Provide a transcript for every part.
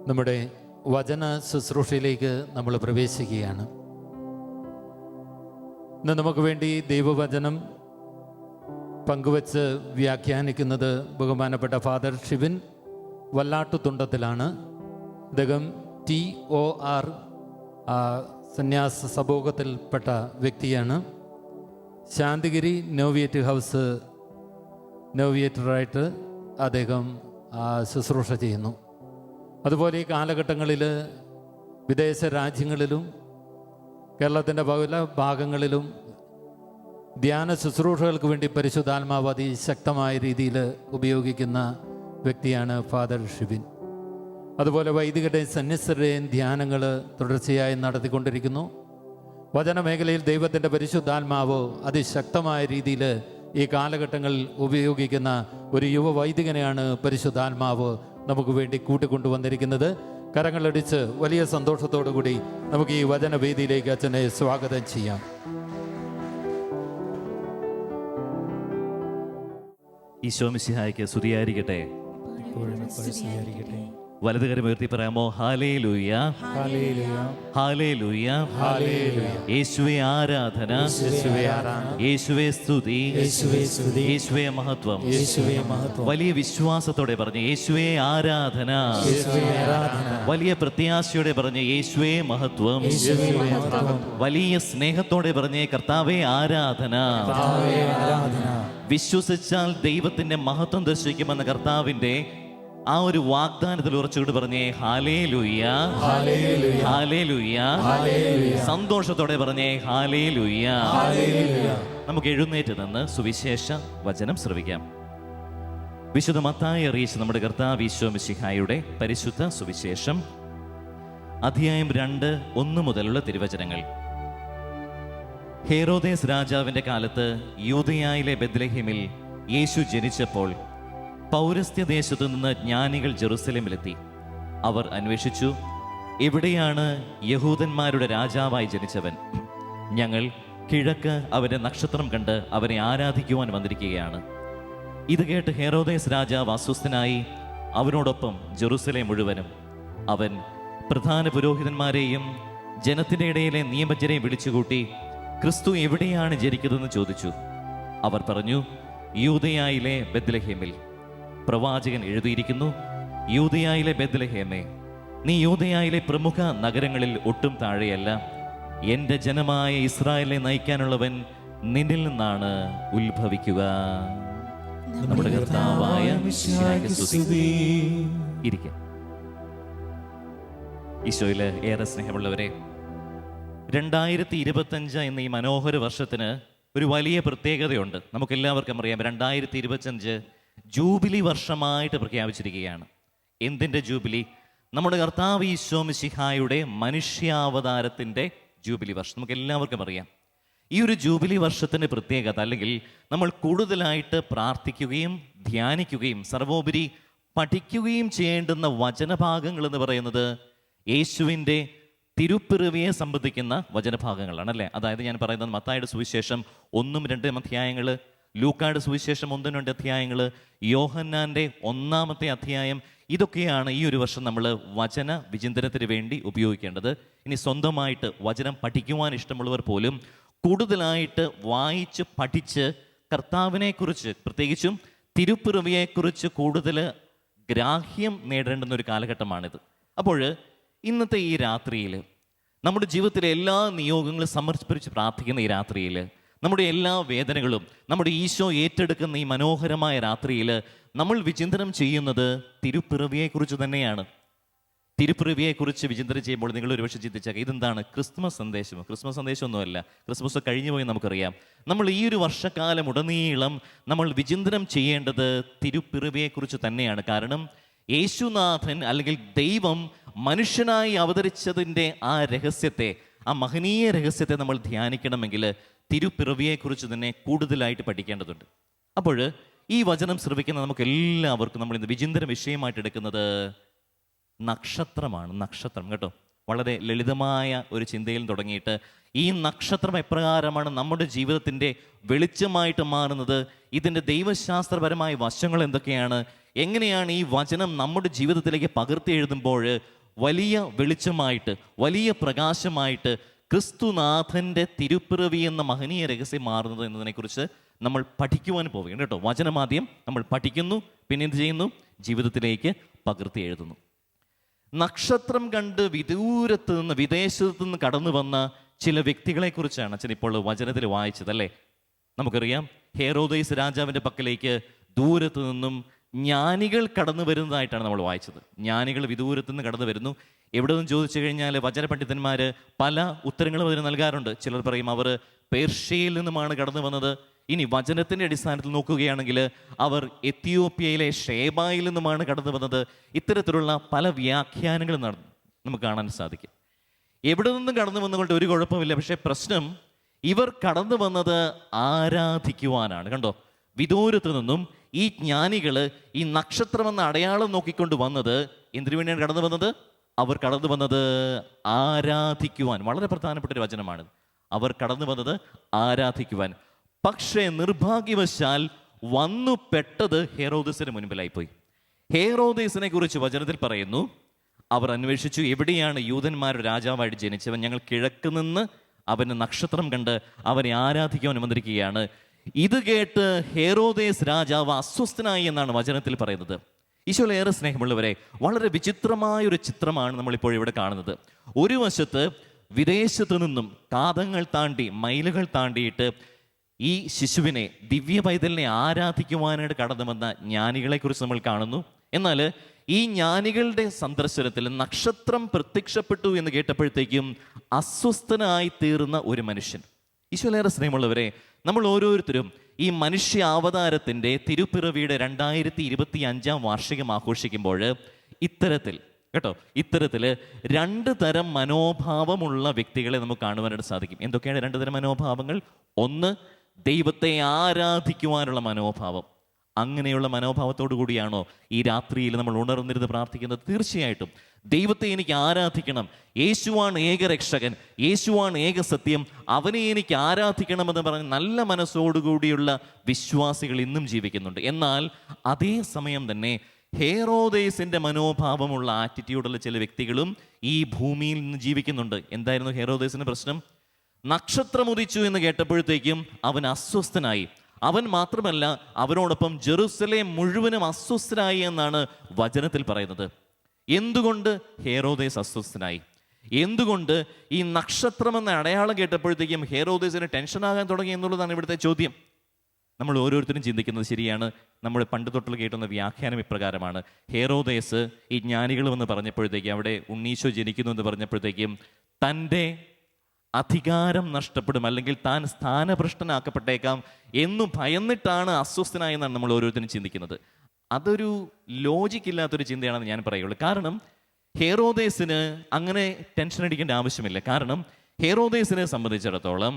നമ്മുടെ വചന ശുശ്രൂഷയിലേക്ക് നമ്മൾ പ്രവേശിക്കുകയാണ്. ഇന്ന് നമുക്ക് വേണ്ടി ദൈവവചനം പങ്കുവച്ച് വ്യാഖ്യാനിക്കുന്നത് ബഹുമാനപ്പെട്ട ഫാദർ ഷിബിൻ വല്ലാട്ടുതുണ്ടത്തിലാണ്. അദ്ദേഹം TOR സന്യാസ സമൂഹത്തിൽപ്പെട്ട വ്യക്തിയാണ്. ശാന്തിഗിരി നോവിയേറ്റ് ഹൗസ് നോവിയേറ്ററായിട്ട് അദ്ദേഹം ശുശ്രൂഷ ചെയ്യുന്നു. അതുപോലെ ഈ കാലഘട്ടങ്ങളിൽ വിദേശ രാജ്യങ്ങളിലും കേരളത്തിൻ്റെ പല ഭാഗങ്ങളിലും ധ്യാന ശുശ്രൂഷകൾക്ക് വേണ്ടി പരിശുദ്ധാത്മാവ് അതിശക്തമായ രീതിയിൽ ഉപയോഗിക്കുന്ന വ്യക്തിയാണ് ഫാദർ ഷിബിൻ. അതുപോലെ വൈദികരുടെയും സന്യസ്തരുടെയും ധ്യാനങ്ങൾ തുടർച്ചയായി നടത്തിക്കൊണ്ടിരിക്കുന്നു. വചനമേഖലയിൽ ദൈവത്തിൻ്റെ പരിശുദ്ധാത്മാവ് അതിശക്തമായ രീതിയിൽ ഈ കാലഘട്ടങ്ങളിൽ ഉപയോഗിക്കുന്ന ഒരു യുവ വൈദികനെയാണ് പരിശുദ്ധാത്മാവ് നമുക്ക് വേണ്ടി കൂട്ടിക്കൊണ്ടുവന്നിരിക്കുന്നത്. കരങ്ങളടിച്ച് വലിയ സന്തോഷത്തോടു കൂടി നമുക്ക് ഈ വചനവേദിയിലേക്ക് അച്ഛനെ സ്വാഗതം ചെയ്യാം. ഈശോ മിശിഹായ്ക്ക് സ്തുതിയായിരിക്കട്ടെ. വലതുകരം ഉയർത്തി പറയാമോ? ഹല്ലേലൂയ, ഹല്ലേലൂയ, യേശുവേ ആരാധന, യേശുവേ സ്തുതി, യേശുവേ മഹത്വം. വലിയ വിശ്വാസത്തോടെ പറഞ്ഞ് യേശുവേ ആരാധന, വലിയ പ്രത്യാശയോടെ പറഞ്ഞ് യേശുവേ മഹത്വം, വലിയ സ്നേഹത്തോടെ പറഞ്ഞ് കർത്താവേ ആരാധന. വിശ്വസിച്ചാൽ ദൈവത്തിന്റെ മഹത്വം ദർശിക്കുമെന്ന കർത്താവിന്റെ ആ ഒരു വാഗ്ദാനത്തിൽ ഉറച്ചുകൊണ്ട് പറഞ്ഞേ ഹല്ലേലൂയ, ഹല്ലേലൂയ, സന്തോഷത്തോടെ പറഞ്ഞേ ഹല്ലേലൂയ. നമുക്ക് എഴുന്നേറ്റ് നിന്ന് സുവിശേഷ വചനം ശ്രവിക്കാം. വിശുദ്ധ മത്തായി അറിയിച്ച നമ്മുടെ കർത്താവ് ഈശോ മിശിഹായുടെ പരിശുദ്ധ സുവിശേഷം, അധ്യായം 2:1 മുതലുള്ള തിരുവചനങ്ങൾ. ഹെരോദേസ് രാജാവിന്റെ കാലത്ത് യൂദയായിലെ ബെത്ലഹേമിൽ യേശു ജനിച്ചപ്പോൾ പൗരസ്ത്യദേശത്തു നിന്ന് ജ്ഞാനികൾ ജെറുസലേമിലെത്തി. അവർ അന്വേഷിച്ചു, എവിടെയാണ് യഹൂദന്മാരുടെ രാജാവായി ജനിച്ചവൻ? ഞങ്ങൾ കിഴക്ക് അവന്റെ നക്ഷത്രം കണ്ട് അവനെ ആരാധിക്കുവാൻ വന്നിരിക്കുകയാണ്. ഇത് കേട്ട് ഹെരോദേസ് രാജാവ് അസ്വസ്ഥനായി, അവനോടൊപ്പം ജെറുസലേം മുഴുവനും. അവൻ പ്രധാന പുരോഹിതന്മാരെയും ജനത്തിന്റെ ഇടയിലെ നിയമജ്ഞരെയും വിളിച്ചുകൂട്ടി, ക്രിസ്തു എവിടെയാണ് ജനിക്കുന്നതെന്ന് ചോദിച്ചു. അവർ പറഞ്ഞു, യൂദയായിലെ ബെത്ലഹേമിൽ. പ്രവാചകൻ എഴുതിയിരിക്കുന്നു, യൂദയായിലെ ബെത്ലഹേമേ, നീ യൂദയായിലെ പ്രമുഖ നഗരങ്ങളിൽ ഒട്ടും താഴെയല്ല. എൻ്റെ ജനമായ ഇസ്രായേലിനെ നയിക്കാനുള്ളവൻ നിന്നിൽ നിന്നാണ് ഉത്ഭവിക്കുക. നമ്മുടെ കർത്താവായ ഇരിക്കാം. ഈശോയില് ഏറെ സ്നേഹമുള്ളവരെ, 2025 എന്ന ഈ മനോഹര വർഷത്തിന് ഒരു വലിയ പ്രത്യേകതയുണ്ട്. നമുക്കെല്ലാവർക്കും അറിയാം, 2025 ജൂബിലി വർഷമായിട്ട് പ്രഖ്യാപിച്ചിരിക്കുകയാണ്. എന്തിൻ്റെ ജൂബിലി? നമ്മുടെ കർത്താവ് ഈശോ മിശിഹായുടെ മനുഷ്യാവതാരത്തിൻ്റെ ജൂബിലി വർഷം. നമുക്ക് എല്ലാവർക്കും അറിയാം. ഈ ഒരു ജൂബിലി വർഷത്തിൻ്റെ പ്രത്യേകത, അല്ലെങ്കിൽ നമ്മൾ കൂടുതലായിട്ട് പ്രാർത്ഥിക്കുകയും ധ്യാനിക്കുകയും സർവോപരി പഠിക്കുകയും ചെയ്യേണ്ടുന്ന വചനഭാഗങ്ങൾ എന്ന് പറയുന്നത് യേശുവിൻ്റെ തിരുപ്പിറവിയെ സംബന്ധിക്കുന്ന വചനഭാഗങ്ങളാണ്, അല്ലേ? അതായത് ഞാൻ പറയുന്നത് മത്തായിയുടെ സുവിശേഷം 1-2 അധ്യായങ്ങൾ, ലൂക്കായുടെ സുവിശേഷം 1-2 അധ്യായങ്ങൾ, യോഹന്നാൻ്റെ 1-ാമത്തെ അധ്യായം. ഇതൊക്കെയാണ് ഈ ഒരു വർഷം നമ്മൾ വചന വിചിന്തനത്തിന് വേണ്ടി ഉപയോഗിക്കേണ്ടത്. ഇനി സ്വന്തമായിട്ട് വചനം പഠിക്കുവാൻ ഇഷ്ടമുള്ളവർ പോലും കൂടുതലായിട്ട് വായിച്ച് പഠിച്ച് കർത്താവിനെക്കുറിച്ച്, പ്രത്യേകിച്ചും തിരുപ്പിറവിയെക്കുറിച്ച് കൂടുതൽ ഗ്രാഹ്യം നേടേണ്ടുന്ന ഒരു കാലഘട്ടമാണിത്. അപ്പോൾ ഇന്നത്തെ ഈ രാത്രിയിൽ നമ്മുടെ ജീവിതത്തിലെ എല്ലാ നിയോഗങ്ങളും സമർപ്പിച്ച് പ്രാർത്ഥിക്കുന്ന ഈ രാത്രിയിൽ, നമ്മുടെ എല്ലാ വേദനകളും നമ്മുടെ ഈശോ ഏറ്റെടുക്കുന്ന ഈ മനോഹരമായ രാത്രിയിൽ നമ്മൾ വിചിന്തനം ചെയ്യുന്നത് തിരുപ്പിറവിയെക്കുറിച്ച് തന്നെയാണ്. തിരുപ്പിറവിയെക്കുറിച്ച് വിചിന്തനം ചെയ്യുമ്പോൾ നിങ്ങൾ ഒരുപക്ഷെ ചിന്തിച്ചേക്കാം, ഇതെന്താണ് ക്രിസ്മസ് സന്ദേശമോ? ക്രിസ്മസ് സന്ദേശമൊന്നുമല്ല. ക്രിസ്മസ് കഴിഞ്ഞു പോയി നമുക്കറിയാം. നമ്മൾ ഈ ഒരു വർഷക്കാലം ഉടനീളം നമ്മൾ വിചിന്തനം ചെയ്യേണ്ടത് തിരുപ്പിറവിയെക്കുറിച്ച് തന്നെയാണ്. കാരണം യേശുനാഥൻ അല്ലെങ്കിൽ ദൈവം മനുഷ്യനായി അവതരിച്ചതിൻ്റെ ആ രഹസ്യത്തെ, ആ മഹനീയ രഹസ്യത്തെ നമ്മൾ ധ്യാനിക്കണമെങ്കിൽ തിരുപ്പിറവിയെക്കുറിച്ച് തന്നെ കൂടുതലായിട്ട് പഠിക്കേണ്ടതുണ്ട്. അപ്പോൾ ഈ വചനം ശ്രവിക്കുന്ന നമുക്ക് എല്ലാവർക്കും നമ്മൾ ഇന്ന് വിചിന്തന വിഷയമായിട്ട് എടുക്കുന്നത് നക്ഷത്രമാണ്. നക്ഷത്രം കേട്ടോ, വളരെ ലളിതമായ ഒരു ചിന്തയിൽ തുടങ്ങിയിട്ട് ഈ നക്ഷത്രം എപ്രകാരമാണ് നമ്മുടെ ജീവിതത്തിൻ്റെ വെളിച്ചമായിട്ട് മാറുന്നത്, ഇതിൻ്റെ ദൈവശാസ്ത്രപരമായ വശങ്ങൾ എന്തൊക്കെയാണ്, എങ്ങനെയാണ് ഈ വചനം നമ്മുടെ ജീവിതത്തിലേക്ക് പകർത്തി എഴുതുമ്പോൾ വലിയ വെളിച്ചമായിട്ട്, വലിയ പ്രകാശമായിട്ട് ക്രിസ്തുനാഥൻ്റെ തിരുപ്പിറവി എന്ന മഹനീയ രഹസ്യം മാറുന്നത് എന്നതിനെക്കുറിച്ച് നമ്മൾ പഠിക്കുവാൻ പോവുകയാണ് കേട്ടോ. വചനമാദ്യം നമ്മൾ പഠിക്കുന്നു, പിന്നെ എന്ത് ചെയ്യുന്നു? ജീവിതത്തിലേക്ക് പകർത്തി എഴുതുന്നു. നക്ഷത്രം കണ്ട് വിദൂരത്ത് നിന്ന്, വിദേശത്ത് നിന്ന് കടന്നു വന്ന ചില വ്യക്തികളെക്കുറിച്ചാണ് അച്ഛൻ ഇപ്പോൾ വചനത്തിൽ വായിച്ചത് അല്ലേ. നമുക്കറിയാം, ഹെറോദേസ് രാജാവിൻ്റെ പക്കലേക്ക് ദൂരത്ത് നിന്നും ജ്ഞാനികൾ കടന്നു വരുന്നതായിട്ടാണ് നമ്മൾ വായിച്ചത്. ജ്ഞാനികൾ വിദൂരത്ത് നിന്ന് കടന്നു വരുന്നു. എവിടെ നിന്ന് ചോദിച്ചു കഴിഞ്ഞാൽ വചന പണ്ഡിതന്മാർ പല ഉത്തരങ്ങളും അതിന് നൽകാറുണ്ട്. ചിലർ പറയും അവർ പേർഷ്യയിൽ നിന്നുമാണ് കടന്നു വന്നത്. ഇനി വചനത്തിൻ്റെ അടിസ്ഥാനത്തിൽ നോക്കുകയാണെങ്കിൽ അവർ എത്യോപ്യയിലെ ഷേബായിൽ നിന്നുമാണ് കടന്നു വന്നത്. ഇത്തരത്തിലുള്ള പല വ്യാഖ്യാനങ്ങൾ നമുക്ക് കാണാൻ സാധിക്കും. എവിടെ നിന്നും കടന്നു വന്നുകൊണ്ട് ഒരു കുഴപ്പമില്ല. പക്ഷേ പ്രശ്നം, ഇവർ കടന്നു വന്നത് ആരാധിക്കുവാനാണ്. കണ്ടോ, വിദൂരത്ത് നിന്നും ഈ ജ്ഞാനികൾ ഈ നക്ഷത്രം എന്ന അടയാളം നോക്കിക്കൊണ്ട് വന്നത് എന്തിനു വേണ്ടിയാണ് കടന്നു വന്നത്? അവർ കടന്നു വന്നത് ആരാധിക്കുവാൻ. വളരെ പ്രധാനപ്പെട്ട ഒരു വചനമാണ്. അവർ കടന്നു വന്നത് ആരാധിക്കുവാൻ. പക്ഷേ നിർഭാഗ്യവശാൽ വന്നു പെട്ടത് ഹെറോദേസിന് മുൻപിലായിപ്പോയി. ഹെറോദേസിനെ കുറിച്ച് വചനത്തിൽ പറയുന്നു, അവർ അന്വേഷിച്ചു, എവിടെയാണ് യൂതന്മാരുടെ രാജാവായിട്ട് ജനിച്ചവൻ? ഞങ്ങൾ കിഴക്ക് നിന്ന് അവന് നക്ഷത്രം കണ്ട് അവനെ ആരാധിക്കുവാൻ വന്നിരിക്കുകയാണ്. ഇത് കേട്ട് ഹെറോദേസ് രാജാവ് അസ്വസ്ഥനായി എന്നാണ് വചനത്തിൽ പറയുന്നത്. ഈശോയിൽ ഏറെ സ്നേഹമുള്ളവരെ, വളരെ വിചിത്രമായ ഒരു ചിത്രമാണ് നമ്മളിപ്പോൾ ഇവിടെ കാണുന്നത്. ഒരു വശത്ത് വിദേശത്ത് നിന്നും കാതങ്ങൾ താണ്ടി, മൈലുകൾ താണ്ടിയിട്ട് ഈ ശിശുവിനെ, ദിവ്യ പൈതലിനെ ആരാധിക്കുവാനായിട്ട് കടന്നു വന്ന ജ്ഞാനികളെക്കുറിച്ച് നമ്മൾ കാണുന്നു. എന്നാൽ ഈ ജ്ഞാനികളുടെ സന്ദർശനത്തിൽ നക്ഷത്രം പ്രത്യക്ഷപ്പെട്ടു എന്ന് കേട്ടപ്പോഴത്തേക്കും അസ്വസ്ഥനായി തീർന്ന ഒരു മനുഷ്യൻ. ഈശോയിലേറെ സ്നേഹമുള്ളവരെ, നമ്മൾ ഓരോരുത്തരും ഈ മനുഷ്യ അവതാരത്തിൻ്റെ തിരുപ്പിറവിയുടെ 2025 വാർഷികം ആഘോഷിക്കുമ്പോൾ ഇത്തരത്തിൽ രണ്ട് തരം മനോഭാവമുള്ള വ്യക്തികളെ നമുക്ക് കാണുവാനായിട്ട് സാധിക്കും. എന്തൊക്കെയാണ് രണ്ട് തരം മനോഭാവങ്ങൾ? ഒന്ന്, ദൈവത്തെ ആരാധിക്കുവാനുള്ള മനോഭാവം. അങ്ങനെയുള്ള മനോഭാവത്തോടു കൂടിയാണോ ഈ രാത്രിയിൽ നമ്മൾ ഉണർന്നിരുന്ന് പ്രാർത്ഥിക്കുന്നത്? തീർച്ചയായിട്ടും ദൈവത്തെ എനിക്ക് ആരാധിക്കണം, യേശുവാണ് ഏക രക്ഷകൻ, യേശുവാണ് ഏക സത്യം, അവനെ എനിക്ക് ആരാധിക്കണമെന്ന് പറഞ്ഞ് നല്ല മനസ്സോടുകൂടിയുള്ള വിശ്വാസികൾ ഇന്നും ജീവിക്കുന്നുണ്ട്. എന്നാൽ അതേ സമയം തന്നെ ഹെറോദേസിന്റെ മനോഭാവമുള്ള ആറ്റിറ്റ്യൂഡുള്ള ചില വ്യക്തികളും ഈ ഭൂമിയിൽ നിന്ന് ജീവിക്കുന്നുണ്ട്. എന്തായിരുന്നു ഹെറോദേസിന്റെ പ്രശ്നം? നക്ഷത്രം ഉദിച്ചു എന്ന് കേട്ടപ്പോഴത്തേക്കും അവൻ അസ്വസ്ഥനായി. അവൻ മാത്രമല്ല, അവനോടൊപ്പം ജെറുസലേം മുഴുവനും അസ്വസ്ഥനായി എന്നാണ് വചനത്തിൽ പറയുന്നത്. എന്തുകൊണ്ട് ഹെറോദേസ് അസ്വസ്ഥനായി? എന്തുകൊണ്ട് ഈ നക്ഷത്രം എന്ന അടയാളം കേട്ടപ്പോഴത്തേക്കും ഹെറോദേസിന് ടെൻഷനാകാൻ തുടങ്ങി എന്നുള്ളതാണ് ഇവിടുത്തെ ചോദ്യം. നമ്മൾ ഓരോരുത്തരും ചിന്തിക്കുന്നത് ശരിയാണ്. നമ്മൾ പണ്ട് തൊട്ടുള്ള കേട്ടുന്ന വ്യാഖ്യാനം ഇപ്രകാരമാണ്: ഹെറോദേസ് ഈ ജ്ഞാനികൾ എന്ന് പറഞ്ഞപ്പോഴത്തേക്കും, അവിടെ ഉണ്ണീശോ ജനിക്കുന്നു എന്ന് പറഞ്ഞപ്പോഴത്തേക്കും തൻ്റെ അധികാരം നഷ്ടപ്പെടും, അല്ലെങ്കിൽ താൻ സ്ഥാനഭ്രഷ്ടനാക്കപ്പെട്ടേക്കാം എന്നു ഭയന്നിട്ടാണ് അസ്വസ്ഥനായെന്നാണ് നമ്മൾ ഓരോരുത്തരും ചിന്തിക്കുന്നത്. അതൊരു ലോജിക്കില്ലാത്തൊരു ചിന്തയാണെന്ന് ഞാൻ പറയുള്ളൂ. കാരണം ഹെറോദേസിന് അങ്ങനെ ടെൻഷൻ അടിക്കേണ്ട ആവശ്യമില്ല. കാരണം ഹെറോദേസിനെ സംബന്ധിച്ചിടത്തോളം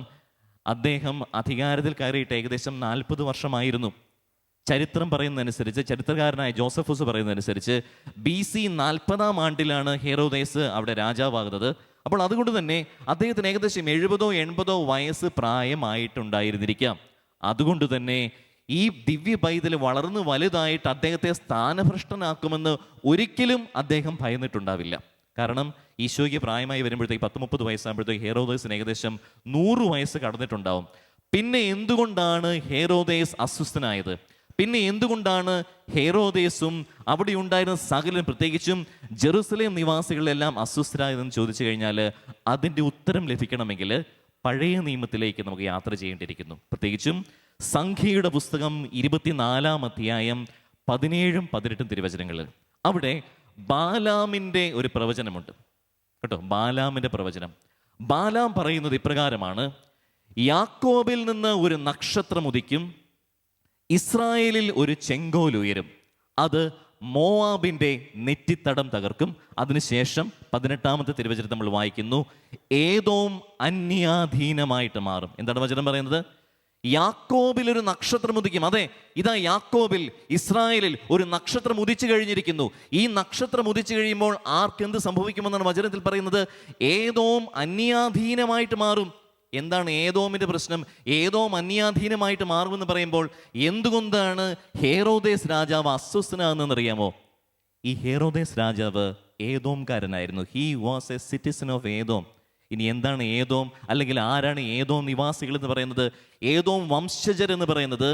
അദ്ദേഹം അധികാരത്തിൽ കയറിയിട്ട് ഏകദേശം 40 വർഷമായിരുന്നു. ചരിത്രം പറയുന്നതനുസരിച്ച്, ചരിത്രകാരനായ ജോസഫൂസ് പറയുന്നതനുസരിച്ച് BC 40-ാം ആണ്ടിലാണ് ഹെറോദേസ് അവിടെ രാജാവാകുന്നത്. അപ്പോൾ അതുകൊണ്ട് തന്നെ അദ്ദേഹത്തിന് ഏകദേശം 70-80 വയസ്സ് പ്രായമായിട്ടുണ്ടായിരുന്നിരിക്കാം. അതുകൊണ്ട് തന്നെ ഈ ദിവ്യ പൈതൽ വളർന്ന് വലുതായിട്ട് അദ്ദേഹത്തെ സ്ഥാനഭ്രഷ്ടനാക്കുമെന്ന് ഒരിക്കലും അദ്ദേഹം ഭയന്നിട്ടുണ്ടാവില്ല. കാരണം ഈശോയ്ക്ക് പ്രായമായി വരുമ്പോഴത്തേക്ക് 30 വയസ്സാകുമ്പോഴത്തേക്ക് ഹെറോദേസിന് ഏകദേശം 100 വയസ്സ് കടന്നിട്ടുണ്ടാവും. പിന്നെ എന്തുകൊണ്ടാണ് ഹെറോദേസ് അസ്വസ്ഥനായത്? പിന്നെ എന്തുകൊണ്ടാണ് ഹെറോദേസും അവിടെ ഉണ്ടായിരുന്ന സകലരും, പ്രത്യേകിച്ചും ജെറുസലേം നിവാസികളെല്ലാം അസ്വസ്ഥരായതെന്ന് ചോദിച്ചു കഴിഞ്ഞാൽ അതിൻ്റെ ഉത്തരം ലഭിക്കണമെങ്കിൽ പഴയ നിയമത്തിലേക്ക് നമുക്ക് യാത്ര ചെയ്യേണ്ടിയിരിക്കുന്നു. പ്രത്യേകിച്ചും സംഖ്യയുടെ പുസ്തകം 24-ാം അധ്യായം 17-18 തിരുവചനങ്ങൾ. അവിടെ ബാലാമിൻ്റെ ഒരു പ്രവചനമുണ്ട് കേട്ടോ. ബാലാമിൻ്റെ പ്രവചനം. ബാലാം പറയുന്നത് ഇപ്രകാരമാണ്: യാക്കോബിൽ നിന്ന് ഒരു നക്ഷത്രം ഉദിക്കും, ഇസ്രായേലിൽ ഒരു ചെങ്കോൽ ഉയരും, അത് മോവാബിൻ്റെ നെറ്റിത്തടം തകർക്കും. അതിനുശേഷം 18-ാമത്തെ തിരുവചനം നമ്മൾ വായിക്കുന്നു, ഏദോം അന്യാധീനമായിട്ട് മാറും. എന്താണ് വചനം പറയുന്നത്? യാക്കോബിൽ ഒരു നക്ഷത്രം ഉദിക്കും. അതെ, ഇതാ യാക്കോബിൽ, ഇസ്രായേലിൽ ഒരു നക്ഷത്രം ഉദിച്ചു കഴിഞ്ഞിരിക്കുന്നു. ഈ നക്ഷത്രം ഉദിച്ചു കഴിയുമ്പോൾ ആർക്കെന്ത് സംഭവിക്കുമെന്നാണ് വചനത്തിൽ പറയുന്നത്? ഏദോം അന്യാധീനമായിട്ട് മാറും. എന്താണ് ഏദോമിൻ്റെ പ്രശ്നം? ഏദോം അന്യാധീനമായിട്ട് മാറുമെന്ന് പറയുമ്പോൾ എന്തുകൊണ്ടാണ് ഹേറോദേസ് രാജാവ് അസ്വസ്ഥനാകുന്നതെന്ന് അറിയാമോ? ഈ ഹേറോദേസ് രാജാവ് ഏദോംകാരനായിരുന്നു. He was a citizen of Edom. ഇനി എന്താണ് ഏദോം, അല്ലെങ്കിൽ ആരാണ് ഏദോം നിവാസികൾ എന്ന് പറയുന്നത്? ഏദോം വംശജർ എന്ന് പറയുന്നത്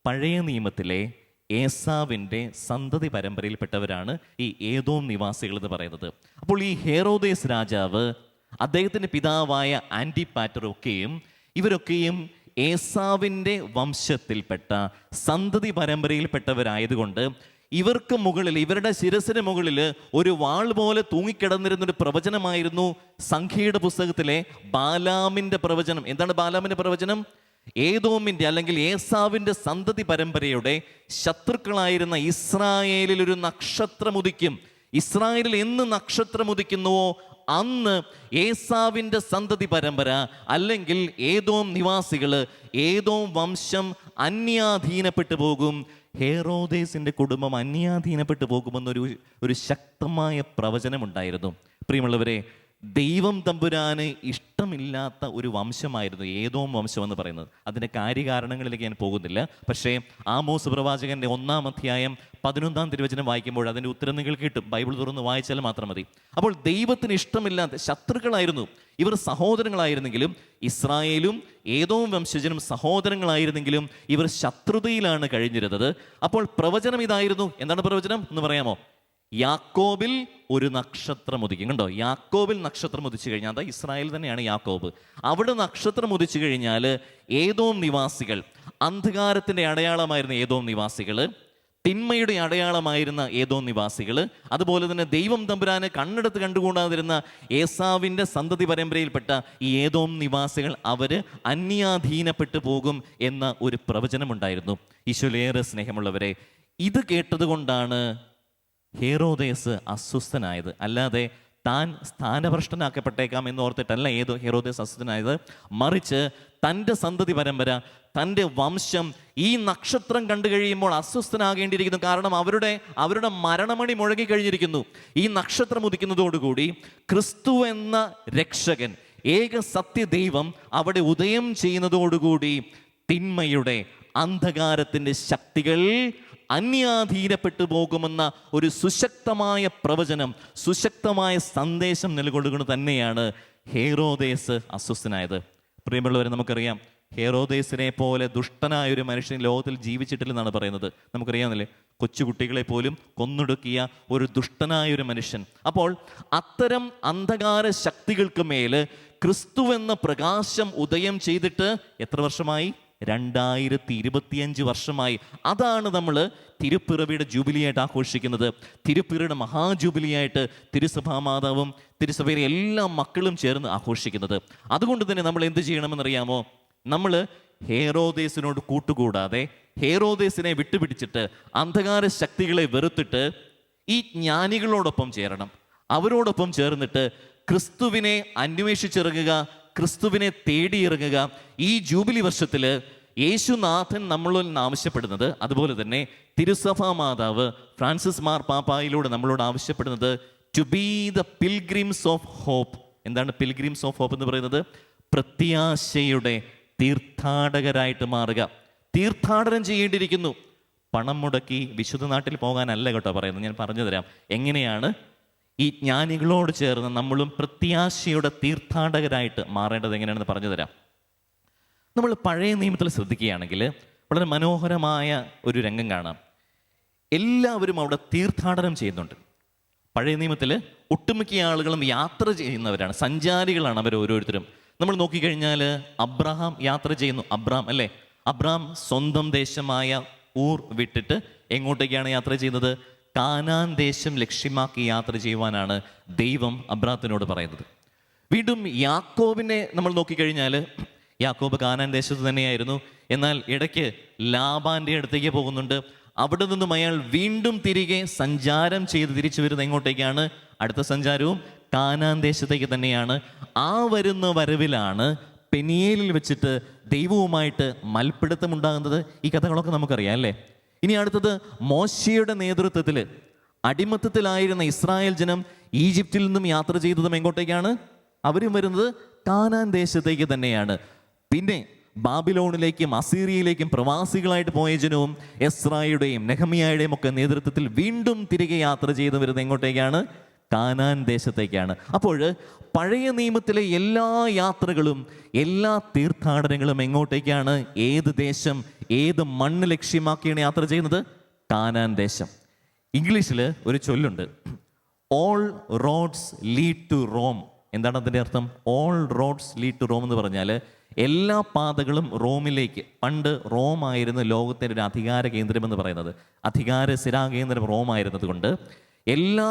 പഴയ നിയമത്തിലെ ഏസാവിൻ്റെ സന്തതി പരമ്പരയിൽപ്പെട്ടവരാണ് ഈ ഏദോം നിവാസികൾ എന്ന് പറയുന്നത്. അപ്പോൾ ഈ ഹേറോദേസ് രാജാവ്, അദ്ദേഹത്തിൻ്റെ പിതാവായ ആൻറ്റിപാറ്ററൊക്കെയും ഇവരൊക്കെയും ഏസാവിൻ്റെ വംശത്തിൽപ്പെട്ട സന്തതി പരമ്പരയിൽപ്പെട്ടവരായതുകൊണ്ട് ഇവർക്ക് മുകളിൽ, ഇവരുടെ ശിരസിന് മുകളിൽ ഒരു വാൾ പോലെ തൂങ്ങിക്കിടന്നിരുന്നൊരു പ്രവചനമായിരുന്നു സംഖ്യയുടെ പുസ്തകത്തിലെ ബാലാമിൻ്റെ പ്രവചനം. എന്താണ് ബാലാമിൻ്റെ പ്രവചനം? ഏദോമിൻ്റെ അല്ലെങ്കിൽ ഏസാവിൻ്റെ സന്തതി പരമ്പരയുടെ ശത്രുക്കളായിരുന്ന ഇസ്രായേലിൽ ഒരു നക്ഷത്രം ഉദിക്കും. ഇസ്രായേലിൽ എന്ന് നക്ഷത്രം ഉദിക്കുന്നുവോ അന്ന് ഏസാവിൻ്റെ സന്തതി പരമ്പര അല്ലെങ്കിൽ ഏദോം നിവാസികൾ, ഏദോം വംശം അന്യാധീനപ്പെട്ടു പോകും. ഹേറോദേസിൻ്റെ കുടുംബം അന്യാധീനപ്പെട്ടു പോകുമെന്നൊരു ശക്തമായ പ്രവചനമുണ്ടായിരുന്നു. പ്രിയമുള്ളവരെ, ദൈവം തമ്പുരാന് ഇഷ്ടമില്ലാത്ത ഒരു വംശമായിരുന്നു ഏദോം വംശം എന്ന് പറയുന്നത്. അതിൻ്റെ കാര്യകാരണങ്ങളിലേക്ക് ഞാൻ പോകുന്നില്ല. പക്ഷേ ആമോസ് പ്രവാചകന്റെ 1-ാം അധ്യായം 11-ാം തിരുവചനം വായിക്കുമ്പോൾ അതിൻ്റെ ഉത്തരം നിങ്ങൾക്ക് കിട്ടും. ബൈബിൾ തുറന്ന് വായിച്ചാൽ മാത്രം മതി. അപ്പോൾ ദൈവത്തിന് ഇഷ്ടമില്ലാത്ത ശത്രുക്കളായിരുന്നു ഇവർ. സഹോദരങ്ങളായിരുന്നെങ്കിലും, ഇസ്രായേലും ഏദോം വംശജനും സഹോദരങ്ങളായിരുന്നെങ്കിലും ഇവർ ശത്രുതയിലാണ് കഴിഞ്ഞിരുന്നത്. അപ്പോൾ പ്രവചനം ഇതായിരുന്നു. എന്താണ് പ്രവചനം എന്ന് പറയാമോ? യാക്കോബിൽ ഒരു നക്ഷത്രം ഉദിക്കും. കണ്ടോ, യാക്കോബിൽ നക്ഷത്രം ഉദിച്ചു കഴിഞ്ഞാൽ, അതാ ഇസ്രായേൽ തന്നെയാണ് യാക്കോബ്. അവിടെ നക്ഷത്രം ഉദിച്ചു കഴിഞ്ഞാൽ ഏദോം നിവാസികൾ, അന്ധകാരത്തിൻ്റെ അടയാളമായിരുന്ന ഏദോം നിവാസികൾ, തിന്മയുടെ അടയാളമായിരുന്ന ഏദോം നിവാസികൾ, അതുപോലെ തന്നെ ദൈവം തമ്പുരാനെ കണ്ണെടുത്ത് കണ്ടുകൂടാതിരുന്ന ഏസാവിൻ്റെ സന്തതി പരമ്പരയിൽപ്പെട്ട ഈ ഏദോം നിവാസികൾ അവർ അന്യാധീനപ്പെട്ടു പോകും എന്ന ഒരു പ്രവചനമുണ്ടായിരുന്നു. ഈശോയിലേറെ സ്നേഹമുള്ളവരെ, ഇത് കേട്ടതുകൊണ്ടാണ് ഹേറോദേസ് അസ്വസ്ഥനായത്. അല്ലാതെ താൻ സ്ഥാനഭ്രഷ്ടനാക്കപ്പെട്ടേക്കാം എന്ന് ഓർത്തിട്ടല്ല ഹേറോദേസ് അസ്വസ്ഥനായത്. മറിച്ച് തൻ്റെ സന്തതി പരമ്പര, തൻ്റെ വംശം ഈ നക്ഷത്രം കണ്ടു കഴിയുമ്പോൾ അസ്വസ്ഥനാകേണ്ടിയിരിക്കുന്നു. കാരണം അവരുടെ മരണമണി മുഴങ്ങിക്കഴിഞ്ഞിരിക്കുന്നു. ഈ നക്ഷത്രം ഉദിക്കുന്നതോടുകൂടി ക്രിസ്തു എന്ന രക്ഷകൻ, ഏക സത്യദൈവം അവിടെ ഉദയം ചെയ്യുന്നതോടുകൂടി തിന്മയുടെ, അന്ധകാരത്തിൻ്റെ ശക്തികൾ അന്യാധീനപ്പെട്ടു പോകുമെന്ന ഒരു സുശക്തമായ പ്രവചനം, സുശക്തമായ സന്ദേശം നിലകൊള്ളുന്നത് തന്നെയാണ് ഹേറോദേസ് അസ്വസ്ഥനായത്. പ്രിയമുള്ളവരെ, നമുക്കറിയാം ഹേറോദേസിനെ പോലെ ദുഷ്ടനായ ഒരു മനുഷ്യൻ ലോകത്തിൽ ജീവിച്ചിട്ടില്ലെന്നാണ് പറയുന്നത്. നമുക്കറിയാമല്ലേ, കൊച്ചുകുട്ടികളെ പോലും കൊന്നൊടുക്കിയ ഒരു ദുഷ്ടനായ ഒരു മനുഷ്യൻ. അപ്പോൾ അത്തരം അന്ധകാര ശക്തികൾക്ക് മേൽ ക്രിസ്തു എന്ന പ്രകാശം ഉദയം ചെയ്തിട്ട് എത്ര വർഷമായി? 2025 വർഷമായി. അതാണ് നമ്മൾ തിരുപ്പിറവിയുടെ ജൂബിലിയായിട്ട് ആഘോഷിക്കുന്നത്. തിരുപ്പിറവിയുടെ മഹാജൂബിലിയായിട്ട് തിരുസഭാ മാതാവും തിരുസഭയിലെ എല്ലാ മക്കളും ചേർന്ന് ആഘോഷിക്കുന്നത്. അതുകൊണ്ട് തന്നെ നമ്മൾ എന്ത് ചെയ്യണമെന്നറിയാമോ? നമ്മൾ ഹേറോദേസിനോട് കൂട്ടുകൂടാതെ, ഹേറോദേസിനെ വിട്ടുപിടിച്ചിട്ട്, അന്ധകാര ശക്തികളെ വെറുത്തിട്ട് ഈ ജ്ഞാനികളോടൊപ്പം ചേരണം. അവരോടൊപ്പം ചേർന്നിട്ട് ക്രിസ്തുവിനെ അന്വേഷിച്ചിറങ്ങുക, ക്രിസ്തുവിനെ തേടിയിറങ്ങുക. ഈ ജൂബിലി വർഷത്തിൽ യേശുനാഥൻ നമ്മളിൽ നിന്ന് ആവശ്യപ്പെടുന്നത്, അതുപോലെ തന്നെ തിരുസഭാ മാതാവ് ഫ്രാൻസിസ് മാർ പാപ്പായിലൂടെ നമ്മളോട് ആവശ്യപ്പെടുന്നത്, to be the pilgrims of hope. എന്താണ് പിൽഗ്രിംസ് ഓഫ് ഹോപ്പ് എന്ന് പറയുന്നത്? പ്രത്യാശയുടെ തീർത്ഥാടകരായിട്ട് മാറുക. തീർത്ഥാടനം ചെയ്യേണ്ടിയിരിക്കുന്നു. പണം മുടക്കി വിശുദ്ധ നാട്ടിൽ പോകാനല്ല കേട്ടോ പറയുന്നത്. ഞാൻ പറഞ്ഞു തരാം എങ്ങനെയാണ് ഈ ജ്ഞാനികളോട് ചേർന്ന് നമ്മളും പ്രത്യാശയുടെ തീർത്ഥാടകരായിട്ട് മാറേണ്ടത് എങ്ങനെയാണെന്ന് പറഞ്ഞു തരാം. നമ്മൾ പഴയ നിയമത്തിൽ ശ്രദ്ധിക്കുകയാണെങ്കിൽ വളരെ മനോഹരമായ ഒരു രംഗം കാണാം. എല്ലാവരും അവിടെ തീർത്ഥാടനം ചെയ്യുന്നുണ്ട്. പഴയ നിയമത്തിൽ ഒട്ടുമിക്ക ആളുകളും യാത്ര ചെയ്യുന്നവരാണ്, സഞ്ചാരികളാണ് അവർ ഓരോരുത്തരും. നമ്മൾ നോക്കിക്കഴിഞ്ഞാൽ അബ്രഹാം യാത്ര ചെയ്യുന്നു. അബ്രഹാം സ്വന്തം ദേശമായ ഊർ വിട്ടിട്ട് എങ്ങോട്ടേക്കാണ് യാത്ര ചെയ്യുന്നത്? കാനാൻ ദേശം ലക്ഷ്യമാക്കി യാത്ര ചെയ്യുവാനാണ് ദൈവം അബ്രാഹത്തിനോട് പറയുന്നത്. വീണ്ടും യാക്കോബിനെ നമ്മൾ നോക്കിക്കഴിഞ്ഞാൽ യാക്കോബ് കാനാൻ ദേശത്ത് തന്നെയായിരുന്നു. എന്നാൽ ഇടയ്ക്ക് ലാബാന്റെ അടുത്തേക്ക് പോകുന്നുണ്ട്. അവിടെ നിന്നും അയാൾ വീണ്ടും തിരികെ സഞ്ചാരം ചെയ്ത് തിരിച്ചു വരുന്ന എങ്ങോട്ടേക്കാണ്? അടുത്ത സഞ്ചാരവും കാനാൻ ദേശത്തേക്ക് തന്നെയാണ്. ആ വരുന്ന വരവിലാണ് പെനിയേലിൽ വെച്ചിട്ട് ദൈവവുമായിട്ട് മൽപ്പിടുത്തമുണ്ടാകുന്നത്. ഈ കഥകളൊക്കെ നമുക്കറിയാം അല്ലേ? ഇനി അടുത്തത് മോശയുടെ നേതൃത്വത്തിൽ അടിമത്തത്തിലായിരുന്ന ഇസ്രായേൽ ജനം ഈജിപ്തിൽ നിന്നും യാത്ര ചെയ്തതും എങ്ങോട്ടേക്കാണ്? അവരും വരുന്നത് കാനാൻ ദേശത്തേക്ക് തന്നെയാണ്. പിന്നെ ബാബിലോണിലേക്കും അസീറിയയിലേക്കും പ്രവാസികളായിട്ട് പോയ ജനവും എസ്രായുടെയും നെഹമ്യായുടെയും ഒക്കെ നേതൃത്വത്തിൽ വീണ്ടും തിരികെ യാത്ര ചെയ്തു വരുന്നത് എങ്ങോട്ടേക്കാണ്? കാനാൻ ദേശത്തേക്കാണ്. അപ്പോൾ പഴയ നിയമത്തിലെ എല്ലാ യാത്രകളും എല്ലാ തീർത്ഥാടനങ്ങളും എങ്ങോട്ടേക്കാണ്? ഏത് ദേശം, ഏത് മണ്ണ് ലക്ഷ്യമാക്കിയാണ് യാത്ര ചെയ്യുന്നത്? കാനാൻ ദേശം. ഇംഗ്ലീഷിൽ ഒരു ചൊല്ലുണ്ട്, all roads lead to Rome. എന്താണ് അതിൻ്റെ അർത്ഥം? All roads lead to Rome എന്ന് പറഞ്ഞാൽ എല്ലാ പാതകളും റോമിലേക്ക്. പണ്ട് റോം ആയിരുന്നു ലോകത്തിൻ്റെ ഒരു അധികാര കേന്ദ്രമെന്ന് പറയുന്നത്. അധികാര സ്ഥിരാകേന്ദ്രം റോം ആയിരുന്നത് കൊണ്ട് എല്ലാ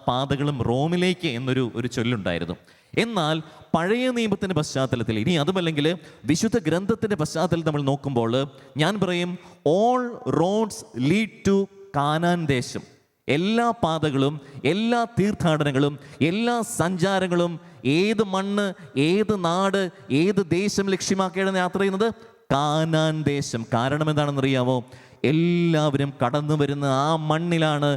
പാതകളും റോമിലേക്ക് എന്നൊരു ചൊല്ലുണ്ടായിരുന്നു. എന്നാൽ പഴയ നിയമത്തിൻ്റെ പശ്ചാത്തലത്തിൽ, ഇനി അതുമല്ലെങ്കിൽ വിശുദ്ധ ഗ്രന്ഥത്തിൻ്റെ പശ്ചാത്തലത്തിൽ നമ്മൾ നോക്കുമ്പോൾ ഞാൻ പറയും all roads lead to Canaan ദേശം. എല്ലാ പാതകളും എല്ലാ തീർത്ഥാടനങ്ങളും എല്ലാ സഞ്ചാരങ്ങളും ഏത് മണ്ണ്, ഏത് നാട്, ഏത് ദേശം ലക്ഷ്യമാക്കിയാണ് യാത്ര ചെയ്യുന്നത്? കാനാൻ ദേശം. കാരണം എന്താണെന്നറിയാമോ? എല്ലാവരും കടന്നു വരുന്ന ആ മണ്ണിലാണ്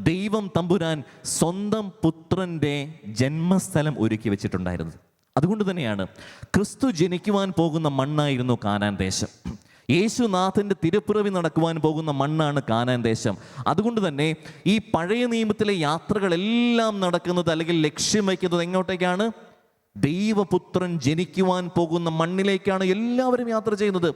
ദൈവം തമ്പുരാൻ സ്വന്തം പുത്രൻ്റെ ജന്മസ്ഥലം ഒരുക്കി വെച്ചിട്ടുണ്ടായിരുന്നത്. അതുകൊണ്ട് തന്നെയാണ് ക്രിസ്തു ജനിക്കുവാൻ പോകുന്ന മണ്ണായിരുന്നു കാനാൻ ദേശം. യേശുനാഥൻ്റെ തിരുപ്പിറവി നടക്കുവാൻ പോകുന്ന മണ്ണാണ് കാനാൻ ദേശം. അതുകൊണ്ട് തന്നെ ഈ പഴയ നിയമത്തിലെ യാത്രകളെല്ലാം നടക്കുന്നത് അല്ലെങ്കിൽ ലക്ഷ്യം വയ്ക്കുന്നത് എങ്ങോട്ടേക്കാണ്? ദൈവപുത്രൻ ജനിക്കുവാൻ പോകുന്ന മണ്ണിലേക്കാണ് എല്ലാവരും യാത്ര ചെയ്യുന്നത്.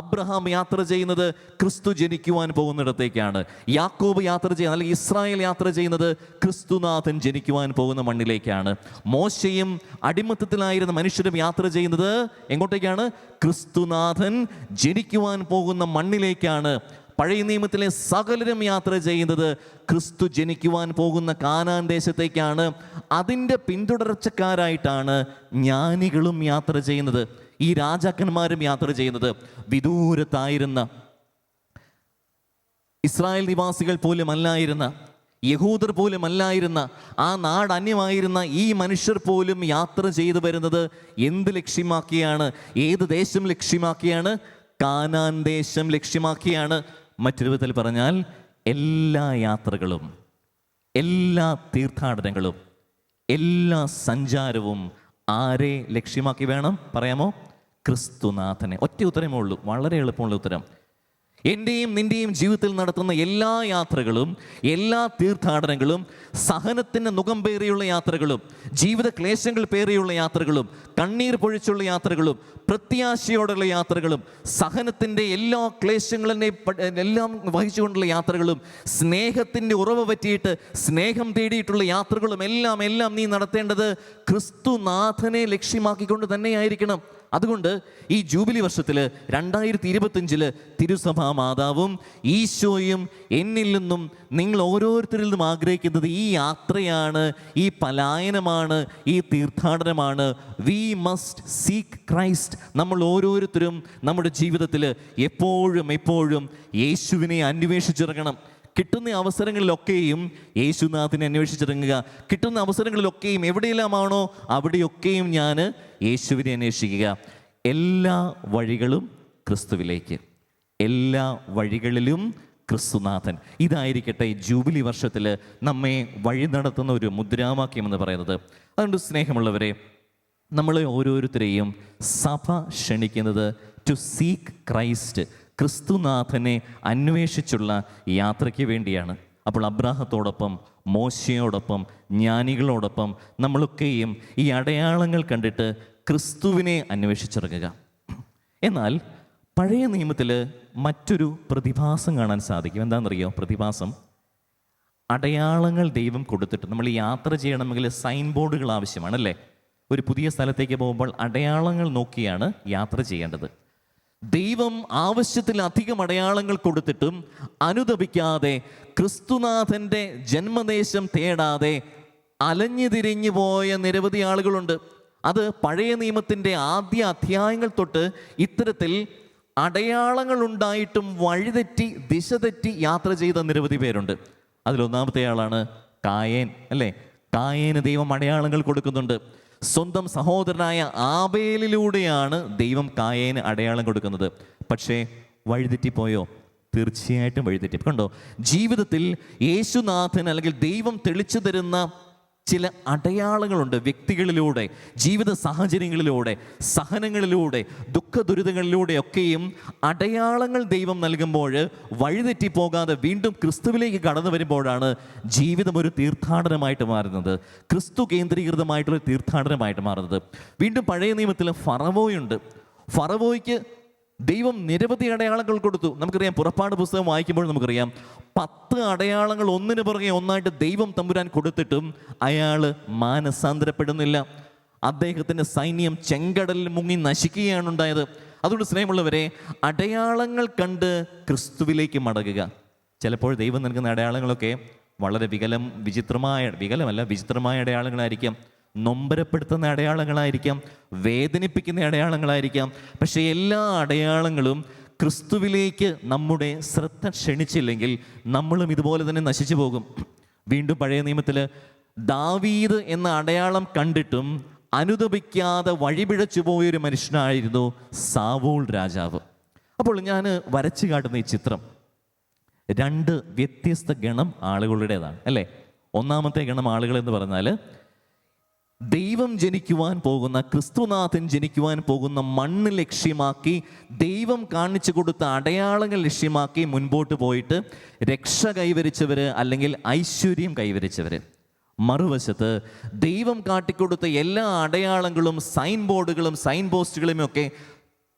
അബ്രഹാം യാത്ര ചെയ്യുന്നത് ക്രിസ്തു ജനിക്കുവാൻ പോകുന്നിടത്തേക്കാണ്. യാക്കോബ് യാത്ര ചെയ്യുന്നത്, അല്ലെങ്കിൽ ഇസ്രായേൽ യാത്ര ചെയ്യുന്നത് ക്രിസ്തുനാഥൻ ജനിക്കുവാൻ പോകുന്ന മണ്ണിലേക്കാണ്. മോശയും അടിമത്തത്തിലായിരുന്ന മനുഷ്യരും യാത്ര ചെയ്യുന്നത് എങ്ങോട്ടേക്കാണ്? ക്രിസ്തുനാഥൻ ജനിക്കുവാൻ പോകുന്ന മണ്ണിലേക്കാണ്. പഴയ നിയമത്തിലെ സകലരും യാത്ര ചെയ്യുന്നത് ക്രിസ്തു ജനിക്കുവാൻ പോകുന്ന കാനാൻ ദേശത്തേക്കാണ്. അതിൻ്റെ പിന്തുടർച്ചക്കാരായിട്ടാണ് ജ്ഞാനികളും യാത്ര ചെയ്യുന്നത്. ഈ രാജാക്കന്മാരും യാത്ര ചെയ്യുന്നത്. വിദൂരത്തായിരുന്ന ഇസ്രായേൽ നിവാസികൾ പോലും അല്ലായിരുന്ന, യഹൂദർ പോലും അല്ലായിരുന്ന, ആ നാട് അന്യമായിരുന്ന ഈ മനുഷ്യർ പോലും യാത്ര ചെയ്തു വരുന്നത് എന്ത് ലക്ഷ്യമാക്കിയാണ്? ഏത് ദേശം ലക്ഷ്യമാക്കിയാണ്? കാനാൻ ദേശം ലക്ഷ്യമാക്കിയാണ്. മറ്റൊരു വിധത്തിൽ പറഞ്ഞാൽ എല്ലാ യാത്രകളും, എല്ലാ തീർത്ഥാടനങ്ങളും, എല്ലാ സഞ്ചാരവും ആരെ ലക്ഷ്യമാക്കി വേണം? പറയാമോ? ക്രിസ്തുനാഥനെ. ഒറ്റ ഉത്തരമേ ഉള്ളൂ, വളരെ എളുപ്പമുള്ള ഉത്തരം. എൻ്റെയും നിൻ്റെയും ജീവിതത്തിൽ നടത്തുന്ന എല്ലാ യാത്രകളും, എല്ലാ തീർത്ഥാടനങ്ങളും, സഹനത്തിൻ്റെ മുഖം പേറിയുള്ള യാത്രകളും, ജീവിത ക്ലേശങ്ങൾ പേറിയുള്ള യാത്രകളും, കണ്ണീർ പൊഴിച്ചുള്ള യാത്രകളും, പ്രത്യാശയോടുള്ള യാത്രകളും, സഹനത്തിൻ്റെ എല്ലാ ക്ലേശങ്ങളെയും എല്ലാം വഹിച്ചുകൊണ്ടുള്ള യാത്രകളും, സ്നേഹത്തിൻ്റെ ഉറവ് പറ്റിയിട്ട് സ്നേഹം തേടിയിട്ടുള്ള യാത്രകളും എല്ലാം നീ നടത്തേണ്ടത് ക്രിസ്തുനാഥനെ ലക്ഷ്യമാക്കിക്കൊണ്ട് തന്നെയായിരിക്കണം. അതുകൊണ്ട് ഈ ജൂബിലി വർഷത്തിൽ 2025 തിരുസഭാ മാതാവും ഈശോയും എന്നിൽ നിന്നും നിങ്ങൾ ഓരോരുത്തരിൽ നിന്നും ആഗ്രഹിക്കുന്നത് ഈ യാത്രയാണ്, ഈ പലായനമാണ്, ഈ തീർത്ഥാടനമാണ്. We must seek Christ. നമ്മൾ ഓരോരുത്തരും നമ്മുടെ ജീവിതത്തിൽ എപ്പോഴും യേശുവിനെ അന്വേഷിച്ചിറങ്ങണം. കിട്ടുന്ന അവസരങ്ങളിലൊക്കെയും യേശുനാഥനെ അന്വേഷിച്ചിറങ്ങുക. കിട്ടുന്ന അവസരങ്ങളിലൊക്കെയും എവിടെയെല്ലാമാണോ അവിടെയൊക്കെയും ഞാൻ യേശുവിനെ അന്വേഷിക്കുക. എല്ലാ വഴികളും ക്രിസ്തുവിലേക്ക്, എല്ലാ വഴികളിലും ക്രിസ്തുനാഥൻ. ഇതായിരിക്കട്ടെ ജൂബിലി വർഷത്തിൽ നമ്മെ വഴി നടത്തുന്ന ഒരു മുദ്രാവാക്യം എന്ന് പറയുന്നത്. അതുകൊണ്ട് സ്നേഹമുള്ളവരെ, നമ്മളെ ഓരോരുത്തരെയും സഭ ക്ഷണിക്കുന്നത് ടു സീക്ക് ക്രൈസ്റ്റ്, ക്രിസ്തുനാഥനെ അന്വേഷിച്ചുള്ള യാത്രയ്ക്ക് വേണ്ടിയാണ്. അപ്പോൾ അബ്രാഹത്തോടൊപ്പം, മോശയോടൊപ്പം, ജ്ഞാനികളോടൊപ്പം നമ്മളൊക്കെയും ഈ അടയാളങ്ങൾ കണ്ടിട്ട് ക്രിസ്തുവിനെ അന്വേഷിച്ചിറങ്ങുക. എന്നാൽ പഴയ നിയമത്തിൽ മറ്റൊരു പ്രതിഭാസം കാണാൻ സാധിക്കും. എന്താണെന്നറിയോ? പ്രതിഭാസം, അടയാളങ്ങൾ ദൈവം കൊടുത്തിട്ട് നമ്മൾ ഈ യാത്ര ചെയ്യണമെങ്കിൽ സൈൻ ബോർഡുകൾ ആവശ്യമാണല്ലേ? ഒരു പുതിയ സ്ഥലത്തേക്ക് പോകുമ്പോൾ അടയാളങ്ങൾ നോക്കിയാണ് യാത്ര ചെയ്യേണ്ടത്. ദൈവം ആവശ്യത്തിലധികം അടയാളങ്ങൾ കൊടുത്തിട്ടും അനുദപിക്കാതെ, ക്രിസ്തുനാഥൻ്റെ ജന്മദേശം തേടാതെ അലഞ്ഞു തിരിഞ്ഞു പോയ നിരവധി ആളുകളുണ്ട്. അത് പഴയ നിയമത്തിൻ്റെ ആദ്യ അധ്യായങ്ങൾ തൊട്ട് ഇത്തരത്തിൽ അടയാളങ്ങൾ ഉണ്ടായിട്ടും വഴിതെറ്റി, ദിശ തെറ്റി യാത്ര ചെയ്ത നിരവധി പേരുണ്ട്. അതിലൊന്നാമത്തെ ആളാണ് കായേൻ, അല്ലേ? കായേന് ദൈവം അടയാളങ്ങൾ കൊടുക്കുന്നുണ്ട്. സ്വന്തം സഹോദരനായ ആബേലിലൂടെയാണ് ദൈവം കായേന് അടയാളം കൊടുക്കുന്നത്. പക്ഷേ വഴിതെറ്റിപ്പോയോ? തീർച്ചയായിട്ടും വഴിതെറ്റി. കണ്ടോ, ജീവിതത്തിൽ യേശുനാഥൻ അല്ലെങ്കിൽ ദൈവം തെളിച്ചു തരുന്ന ചില അടയാളങ്ങളുണ്ട്. വ്യക്തികളിലൂടെ, ജീവിത സാഹചര്യങ്ങളിലൂടെ, സഹനങ്ങളിലൂടെ, ദുഃഖ ദുരിതങ്ങളിലൂടെയൊക്കെയും അടയാളങ്ങൾ ദൈവം നൽകുമ്പോൾ വഴിതെറ്റിപ്പോകാതെ വീണ്ടും ക്രിസ്തുവിലേക്ക് കടന്നു വരുമ്പോഴാണ് ജീവിതം ഒരു തീർത്ഥാടനമായിട്ട് മാറുന്നത്, ക്രിസ്തു കേന്ദ്രീകൃതമായിട്ടുള്ള തീർത്ഥാടനമായിട്ട് മാറുന്നത്. വീണ്ടും പഴയ നിയമത്തിൽ ഫറവോയുണ്ട്. ഫറവോയ്ക്ക് ദൈവം നിരവധി അടയാളങ്ങൾ കൊടുത്തു. നമുക്കറിയാം, പുറപ്പാട് പുസ്തകം വായിക്കുമ്പോൾ നമുക്കറിയാം 10 അടയാളങ്ങൾ ഒന്നിനു പുറകെ ഒന്നായിട്ട് ദൈവം തമ്പുരാൻ കൊടുത്തിട്ടും അയാൾ മാനസാന്തരപ്പെടുന്നില്ല. അദ്ദേഹത്തിൻ്റെ സൈന്യം ചെങ്കടലിൽ മുങ്ങി നശിക്കുകയാണ് ഉണ്ടായത്. അതുകൊണ്ട് സ്നേഹമുള്ളവരെ, അടയാളങ്ങൾ കണ്ട് ക്രിസ്തുവിലേക്ക് മടങ്ങുക. ചിലപ്പോൾ ദൈവം നൽകുന്ന അടയാളങ്ങളൊക്കെ വളരെ വിചിത്രമായ അടയാളങ്ങളായിരിക്കാം, നൊമ്പരപ്പെടുത്തുന്ന അടയാളങ്ങളായിരിക്കാം, വേദനിപ്പിക്കുന്ന അടയാളങ്ങളായിരിക്കാം. പക്ഷേ എല്ലാ അടയാളങ്ങളും ക്രിസ്തുവിലേക്ക് നമ്മുടെ ശ്രദ്ധ ക്ഷണിച്ചില്ലെങ്കിൽ നമ്മളും ഇതുപോലെ തന്നെ നശിച്ചു പോകും. വീണ്ടും പഴയ നിയമത്തിൽ ദാവീദ് എന്ന അടയാളം കണ്ടിട്ടും അനുതപിക്കാതെ വഴിപിഴച്ചു പോയൊരു മനുഷ്യനായിരുന്നു സാവൂൾ രാജാവ്. അപ്പോൾ ഞാൻ വരച്ചു കാട്ടുന്ന ഈ ചിത്രം 2 വ്യത്യസ്ത ഗണം ആളുകളുടേതാണ്, അല്ലേ? ഒന്നാമത്തെ ഗണം ആളുകൾ എന്ന് പറഞ്ഞാൽ ദൈവം ജനിക്കുവാൻ പോകുന്ന, ക്രിസ്തുനാഥൻ ജനിക്കുവാൻ പോകുന്ന മണ്ണ് ലക്ഷ്യമാക്കി, ദൈവം കാണിച്ചു കൊടുത്ത അടയാളങ്ങൾ ലക്ഷ്യമാക്കി മുൻപോട്ട് പോയിട്ട് രക്ഷ കൈവരിച്ചവർ, അല്ലെങ്കിൽ ഐശ്വര്യം കൈവരിച്ചവർ. മറുവശത്ത് ദൈവം കാട്ടിക്കൊടുത്ത എല്ലാ അടയാളങ്ങളും, സൈൻ ബോർഡുകളും സൈൻ പോസ്റ്റുകളും ഒക്കെ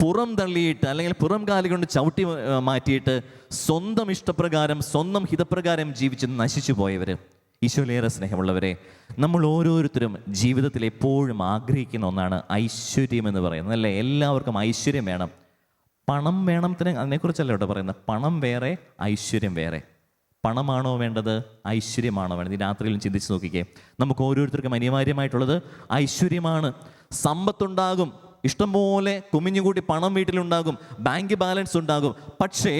പുറം തള്ളിയിട്ട്, അല്ലെങ്കിൽ പുറം കാലി കൊണ്ട് ചവിട്ടി മാറ്റിയിട്ട് സ്വന്തം ഇഷ്ടപ്രകാരം, സ്വന്തം ഹിതപ്രകാരം ജീവിച്ച് നശിച്ചു പോയവർ. ഈശോയിലേറെ സ്നേഹമുള്ളവരെ, നമ്മൾ ഓരോരുത്തരും ജീവിതത്തിൽ എപ്പോഴും ആഗ്രഹിക്കുന്ന ഒന്നാണ് ഐശ്വര്യം എന്ന് പറയുന്നത്, അല്ലേ? എല്ലാവർക്കും ഐശ്വര്യം വേണം. പണം വേണത്തിന് അതിനെക്കുറിച്ചല്ല ഇവിടെ പറയുന്നത്. പണം വേറെ, ഐശ്വര്യം വേറെ. പണമാണോ വേണ്ടത്, ഐശ്വര്യമാണോ വേണ്ടത്? ഈ രാത്രിയിലും ചിന്തിച്ച് നോക്കിക്കേ. നമുക്ക് ഓരോരുത്തർക്കും അനിവാര്യമായിട്ടുള്ളത് ഐശ്വര്യമാണ്. സമ്പത്തുണ്ടാകും, ഇഷ്ടംപോലെ കുമിഞ്ഞുകൂടി പണം വീട്ടിലുണ്ടാകും, ബാങ്ക് ബാലൻസ് ഉണ്ടാകും. പക്ഷേ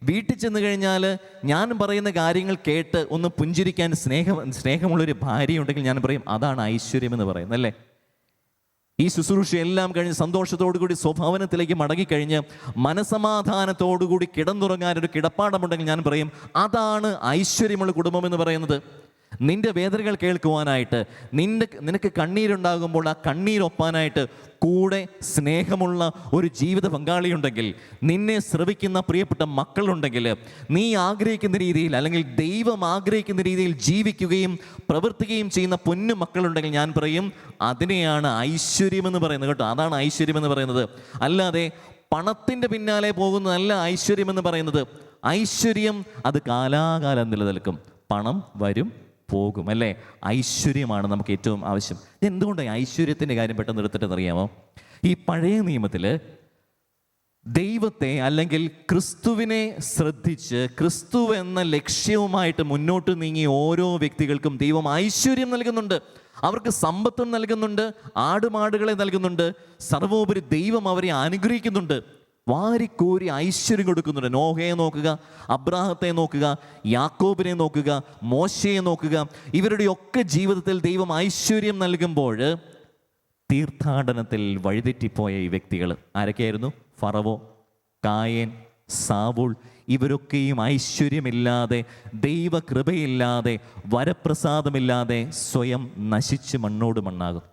വീട്ടിൽ ചെന്ന് കഴിഞ്ഞാൽ ഞാൻ പറയുന്ന കാര്യങ്ങൾ കേട്ട് ഒന്ന് പുഞ്ചിരിക്കാൻ സ്നേഹമുള്ളൊരു ഭാര്യ ഉണ്ടെങ്കിൽ ഞാൻ പറയും അതാണ് ഐശ്വര്യം എന്ന് പറയുന്നത്, അല്ലേ? ഈ ശുശ്രൂഷയെല്ലാം കഴിഞ്ഞ് സന്തോഷത്തോടുകൂടി സ്വഭാവനത്തിലേക്ക് മടങ്ങിക്കഴിഞ്ഞ് മനസമാധാനത്തോടുകൂടി കിടന്നുറങ്ങാനൊരു കിടപ്പാടമുണ്ടെങ്കിൽ ഞാൻ പറയും അതാണ് ഐശ്വര്യമുള്ള കുടുംബം എന്ന് പറയുന്നത്. നിന്റെ വേദനകൾ കേൾക്കുവാനായിട്ട്, നിനക്ക് കണ്ണീരുണ്ടാകുമ്പോൾ ആ കണ്ണീരൊപ്പാനായിട്ട് കൂടെ സ്നേഹമുള്ള ഒരു ജീവിത പങ്കാളിയുണ്ടെങ്കിൽ, നിന്നെ ശ്രവിക്കുന്ന പ്രിയപ്പെട്ട മക്കളുണ്ടെങ്കിൽ, നീ ആഗ്രഹിക്കുന്ന രീതിയിൽ, അല്ലെങ്കിൽ ദൈവം ആഗ്രഹിക്കുന്ന രീതിയിൽ ജീവിക്കുകയും പ്രവർത്തിക്കുകയും ചെയ്യുന്ന പൊന്നു മക്കളുണ്ടെങ്കിൽ ഞാൻ പറയും അതിനെയാണ് ഐശ്വര്യമെന്ന് പറയുന്നത്, കേട്ടോ. അതാണ് ഐശ്വര്യമെന്ന് പറയുന്നത്. അല്ലാതെ പണത്തിൻ്റെ പിന്നാലെ പോകുന്നതല്ല ഐശ്വര്യമെന്ന് പറയുന്നത്. ഐശ്വര്യം അത് കാലാകാലം നിലനിൽക്കും. പണം വരും പോകും, അല്ലേ? ഐശ്വര്യമാണ് നമുക്ക് ഏറ്റവും ആവശ്യം. എന്തുകൊണ്ടാണ് ഐശ്വര്യത്തിൻ്റെ കാര്യം പെട്ടെന്ന് എടുത്തിട്ടെന്നറിയാമോ? ഈ പഴയ നിയമത്തിൽ ദൈവത്തെ, അല്ലെങ്കിൽ ക്രിസ്തുവിനെ ശ്രദ്ധിച്ച് ക്രിസ്തു എന്ന ലക്ഷ്യവുമായിട്ട് മുന്നോട്ട് നീങ്ങിയ ഓരോ വ്യക്തികൾക്കും ദൈവം ഐശ്വര്യം നൽകുന്നുണ്ട്. അവർക്ക് സമ്പത്തും നൽകുന്നുണ്ട്, ആടുമാടുകളെ നൽകുന്നുണ്ട്, സർവോപരി ദൈവം അവരെ അനുഗ്രഹിക്കുന്നുണ്ട്. വാരിക്കോരി ഐശ്വര്യം കൊടുക്കുന്നുണ്ട്. നോഹയെ നോക്കുക, അബ്രാഹത്തെ നോക്കുക, യാക്കോബിനെ നോക്കുക, മോശയെ നോക്കുക. ഇവരുടെയൊക്കെ ജീവിതത്തിൽ ദൈവം ഐശ്വര്യം നൽകുമ്പോൾ തീർത്ഥാടനത്തിൽ വഴിതെറ്റിപ്പോയ ഈ വ്യക്തികൾ ആരൊക്കെയായിരുന്നു? ഫറവോ, കായേൻ, സാവൂൾ. ഇവരൊക്കെയും ഐശ്വര്യമില്ലാതെ, ദൈവകൃപയില്ലാതെ, വരപ്രസാദമില്ലാതെ സ്വയം നശിച്ച് മണ്ണോട് മണ്ണാകും.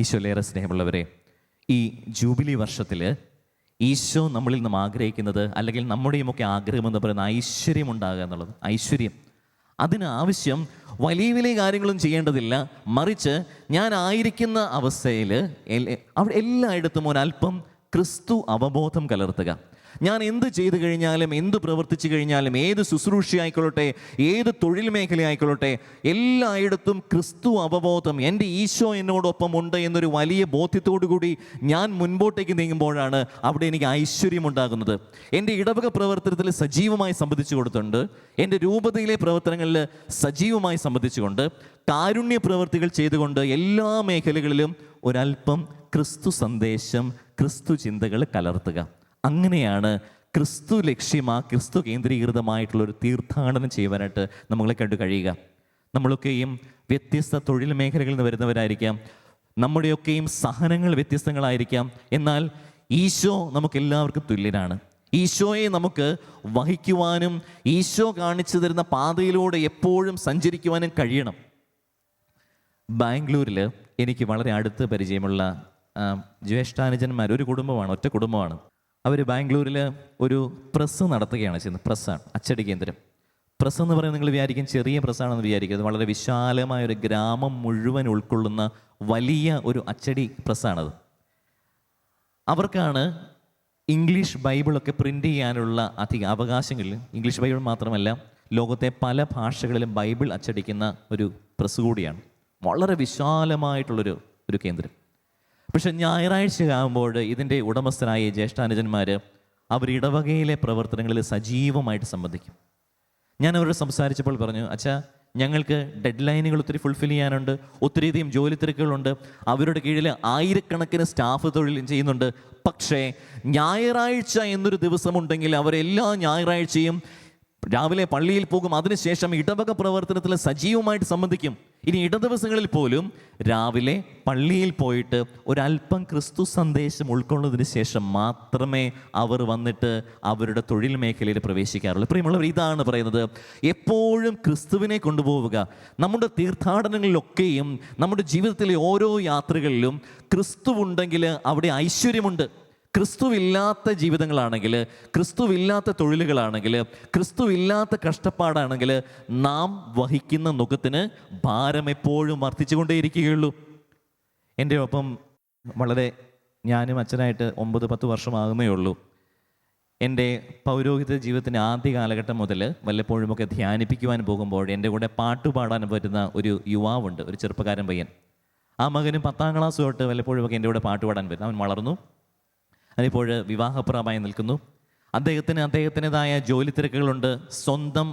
ഈശോയിലേറെ സ്നേഹമുള്ളവരെ, ഈ ജൂബിലി വർഷത്തിൽ ഈശോ നമ്മളിൽ നിന്നും ആഗ്രഹിക്കുന്നത്, അല്ലെങ്കിൽ നമ്മുടെയുമൊക്കെ ആഗ്രഹം എന്ന് പറയുന്ന ഐശ്വര്യം ഉണ്ടാകുക എന്നുള്ളത്. ഐശ്വര്യം, അതിന് ആവശ്യം വലിയ വലിയ കാര്യങ്ങളും ചെയ്യേണ്ടതില്ല. മറിച്ച് ഞാൻ ആയിരിക്കുന്ന അവസ്ഥയിൽ അവിടെ എല്ലായിടത്തും ഒരല്പം ക്രിസ്തു അവബോധം കലർത്തുക. ഞാൻ എന്ത് ചെയ്തു കഴിഞ്ഞാലും, എന്ത് പ്രവർത്തിച്ചു കഴിഞ്ഞാലും, ഏത് ശുശ്രൂഷയായിക്കൊള്ളട്ടെ, ഏത് തൊഴിൽ മേഖലയായിക്കൊള്ളട്ടെ, എല്ലായിടത്തും ക്രിസ്തു അവബോധം, എൻ്റെ ഈശോ എന്നോടൊപ്പം ഉണ്ട് എന്നൊരു വലിയ ബോധ്യത്തോടു കൂടി ഞാൻ മുൻപോട്ടേക്ക് നീങ്ങുമ്പോഴാണ് അവിടെ എനിക്ക് ഐശ്വര്യം ഉണ്ടാകുന്നത്. എൻ്റെ ഇടവക പ്രവർത്തനത്തിൽ സജീവമായി സംബന്ധിച്ചു കൊടുത്തുണ്ട്, എൻ്റെ രൂപതയിലെ പ്രവർത്തനങ്ങളിൽ സജീവമായി സംബന്ധിച്ചുകൊണ്ട്, കാരുണ്യ പ്രവർത്തികൾ ചെയ്തുകൊണ്ട് എല്ലാ മേഖലകളിലും ഒരല്പം ക്രിസ്തു സന്ദേശം, ക്രിസ്തു ചിന്തകൾ കലർത്തുക. അങ്ങനെയാണ് ക്രിസ്തു ക്രിസ്തു കേന്ദ്രീകൃതമായിട്ടുള്ളൊരു തീർത്ഥാടനം ചെയ്യുവാനായിട്ട് നമ്മളെ കണ്ടു കഴിയുക. നമ്മളൊക്കെയും വ്യത്യസ്ത തൊഴിൽ മേഖലകളിൽ നിന്ന് വരുന്നവരായിരിക്കാം, നമ്മുടെയൊക്കെയും സഹനങ്ങൾ വ്യത്യസ്തങ്ങളായിരിക്കാം. എന്നാൽ ഈശോ നമുക്കെല്ലാവർക്കും തുല്യനാണ്. ഈശോയെ നമുക്ക് വഹിക്കുവാനും ഈശോ കാണിച്ചു തരുന്ന പാതയിലൂടെ എപ്പോഴും സഞ്ചരിക്കുവാനും കഴിയണം. ബാംഗ്ലൂരിൽ എനിക്ക് വളരെ അടുത്ത് പരിചയമുള്ള ജ്യേഷ്ഠാനുജന്മാർ, ഒരു കുടുംബമാണ്, ഒറ്റ കുടുംബമാണ്. അവർ ബാംഗ്ലൂരിൽ ഒരു പ്രസ് നടത്തുകയാണ് ചെയ്യുന്നത്. പ്രസ്സാണ്, അച്ചടി കേന്ദ്രം. പ്രസ് എന്ന് പറയുന്നത് നിങ്ങൾ വിചാരിക്കും ചെറിയ പ്രസ്സാണെന്ന് വിചാരിക്കുന്നത്. വളരെ വിശാലമായ ഒരു ഗ്രാമം മുഴുവൻ ഉൾക്കൊള്ളുന്ന വലിയ ഒരു അച്ചടി പ്രസ്സാണത്. അവർക്കാണ് ഇംഗ്ലീഷ് ബൈബിളൊക്കെ പ്രിൻ്റ് ചെയ്യാനുള്ള അധിക അവകാശങ്ങളിൽ. ഇംഗ്ലീഷ് ബൈബിൾ മാത്രമല്ല, ലോകത്തെ പല ഭാഷകളിലും ബൈബിൾ അച്ചടിക്കുന്ന ഒരു പ്രസ് കൂടിയാണ്. വളരെ വിശാലമായിട്ടുള്ളൊരു കേന്ദ്രം. പക്ഷെ ഞായറാഴ്ച ആകുമ്പോൾ ഇതിൻ്റെ ഉടമസ്ഥരായ ജ്യേഷ്ഠാനുജന്മാർ അവർ ഇടവകയിലെ പ്രവർത്തനങ്ങളിൽ സജീവമായിട്ട് സംബന്ധിക്കും. ഞാൻ അവരോട് സംസാരിച്ചപ്പോൾ പറഞ്ഞു, അച്ഛാ, ഞങ്ങൾക്ക് ഡെഡ് ലൈനുകൾ ഒത്തിരി ഫുൾഫിൽ ചെയ്യാനുണ്ട്, ഒത്തിരിയധികം ജോലി തിരക്കുകളുണ്ട്, അവരുടെ കീഴിൽ ആയിരക്കണക്കിന് സ്റ്റാഫ് തൊഴിൽ ചെയ്യുന്നുണ്ട്. പക്ഷേ ഞായറാഴ്ച എന്നൊരു ദിവസമുണ്ടെങ്കിൽ അവരെല്ലാ ഞായറാഴ്ചയും രാവിലെ പള്ളിയിൽ പോകും. അതിനുശേഷം ഇടവക പ്രവർത്തനത്തിൽ സജീവമായിട്ട് സംബന്ധിക്കും. ഇനി ഇടദിവസങ്ങളിൽ പോലും രാവിലെ പള്ളിയിൽ പോയിട്ട് ഒരല്പം ക്രിസ്തു സന്ദേശം ഉൾക്കൊള്ളുന്നതിന് ശേഷം മാത്രമേ അവർ വന്നിട്ട് അവരുടെ തൊഴിൽ മേഖലയിൽ പ്രവേശിക്കാറുള്ളൂ. പ്രിയമുള്ളവർ, ഇതാണ് പറയുന്നത്, എപ്പോഴും ക്രിസ്തുവിനെ കൊണ്ടുപോവുക. നമ്മുടെ തീർത്ഥാടനങ്ങളിലൊക്കെയും നമ്മുടെ ജീവിതത്തിലെ ഓരോ യാത്രകളിലും ക്രിസ്തുവുണ്ടെങ്കിൽ അവിടെ ഐശ്വര്യമുണ്ട്. ക്രിസ്തുവില്ലാത്ത ജീവിതങ്ങളാണെങ്കിൽ, ക്രിസ്തുവില്ലാത്ത തൊഴിലുകളാണെങ്കിൽ, ക്രിസ്തുവില്ലാത്ത കഷ്ടപ്പാടാണെങ്കിൽ നാം വഹിക്കുന്ന നുഖത്തിന് ഭാരം എപ്പോഴും വർദ്ധിച്ചുകൊണ്ടേയിരിക്കുകയുള്ളൂ. എൻ്റെ ഒപ്പം ഞാനും അച്ഛനായിട്ട് 9-10 വർഷമാകുന്നേ ഉള്ളൂ. എൻ്റെ പൗരോഹിത ജീവിതത്തിൻ്റെ ആദ്യ കാലഘട്ടം മുതൽ വല്ലപ്പോഴുമൊക്കെ ധ്യാനിപ്പിക്കുവാൻ പോകുമ്പോൾ എൻ്റെ കൂടെ പാട്ടുപാടാൻ പറ്റുന്ന ഒരു യുവാവുണ്ട്, ഒരു ചെറുപ്പക്കാരൻ പയ്യൻ. ആ മകനും 10ാം ക്ലാസ് തൊട്ട് വല്ലപ്പോഴുമൊക്കെ എൻ്റെ കൂടെ പാട്ടുപാടാൻ പറ്റും. അവൻ വളർന്നു, അതിപ്പോൾ വിവാഹപ്രായമായി നിൽക്കുന്നു. അദ്ദേഹത്തിൻ്റെതായ ജോലി തിരക്കുകളുണ്ട്, സ്വന്തം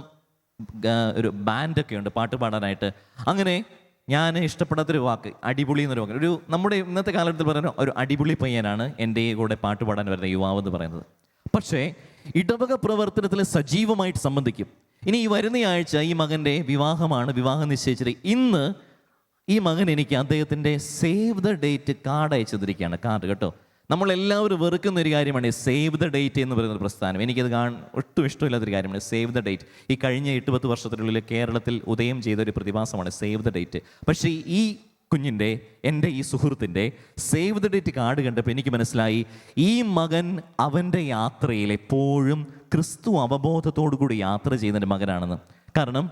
ഒരു ബാൻഡൊക്കെ ഉണ്ട് പാട്ട് പാടാനായിട്ട്. അങ്ങനെ ഞാൻ ഇഷ്ടപ്പെടാത്തൊരു വാക്ക് അടിപൊളി എന്നൊരു വാക്ക്, നമ്മുടെ ഇന്നത്തെ കാലഘട്ടത്തിൽ പറയുന്ന ഒരു അടിപൊളി പയ്യനാണ് എൻ്റെ കൂടെ പാട്ട് പാടാൻ വരുന്ന യുവാവ് എന്ന് പറയുന്നത്. പക്ഷേ ഇടവക പ്രവർത്തനത്തിൽ സജീവമായിട്ട് സംബന്ധിക്കും. ഇനി ഈ വരുന്ന ആഴ്ച ഈ മകൻ്റെ വിവാഹമാണ്, വിവാഹം നിശ്ചയിച്ചിട്ട് ഇന്ന് ഈ മകൻ എനിക്ക് അദ്ദേഹത്തിൻ്റെ സേവ് ദ ഡേറ്റ് കാർഡ് അയച്ചു തന്നിരിക്കുകയാണ്. കാർഡ് കേട്ടോ, നമ്മളെല്ലാവരും വെറുക്കുന്ന ഒരു കാര്യമാണ് സേവ് ദ ഡേറ്റ് എന്ന് പറയുന്ന പ്രസ്ഥാനം. എനിക്കത് ഒട്ടും ഇഷ്ടമില്ലാത്തൊരു കാര്യമാണ് സേവ് ദ ഡേറ്റ്. ഈ കഴിഞ്ഞ 8-10 വർഷത്തിനുള്ളിൽ കേരളത്തിൽ ഉദയം ചെയ്ത ഒരു പ്രതിഭാസമാണ് സേവ് ദ ഡേറ്റ്. പക്ഷേ ഈ കുഞ്ഞിൻ്റെ, എൻ്റെ ഈ സുഹൃത്തിൻ്റെ സേവ് ദ ഡേറ്റ് കാർഡ് കണ്ടപ്പോൾ എനിക്ക് മനസ്സിലായി, ഈ മകൻ അവൻ്റെ യാത്രയിൽ എപ്പോഴും ക്രിസ്തു അവബോധത്തോടു കൂടി യാത്ര ചെയ്യുന്നൊരു മകനാണെന്ന്. കാരണം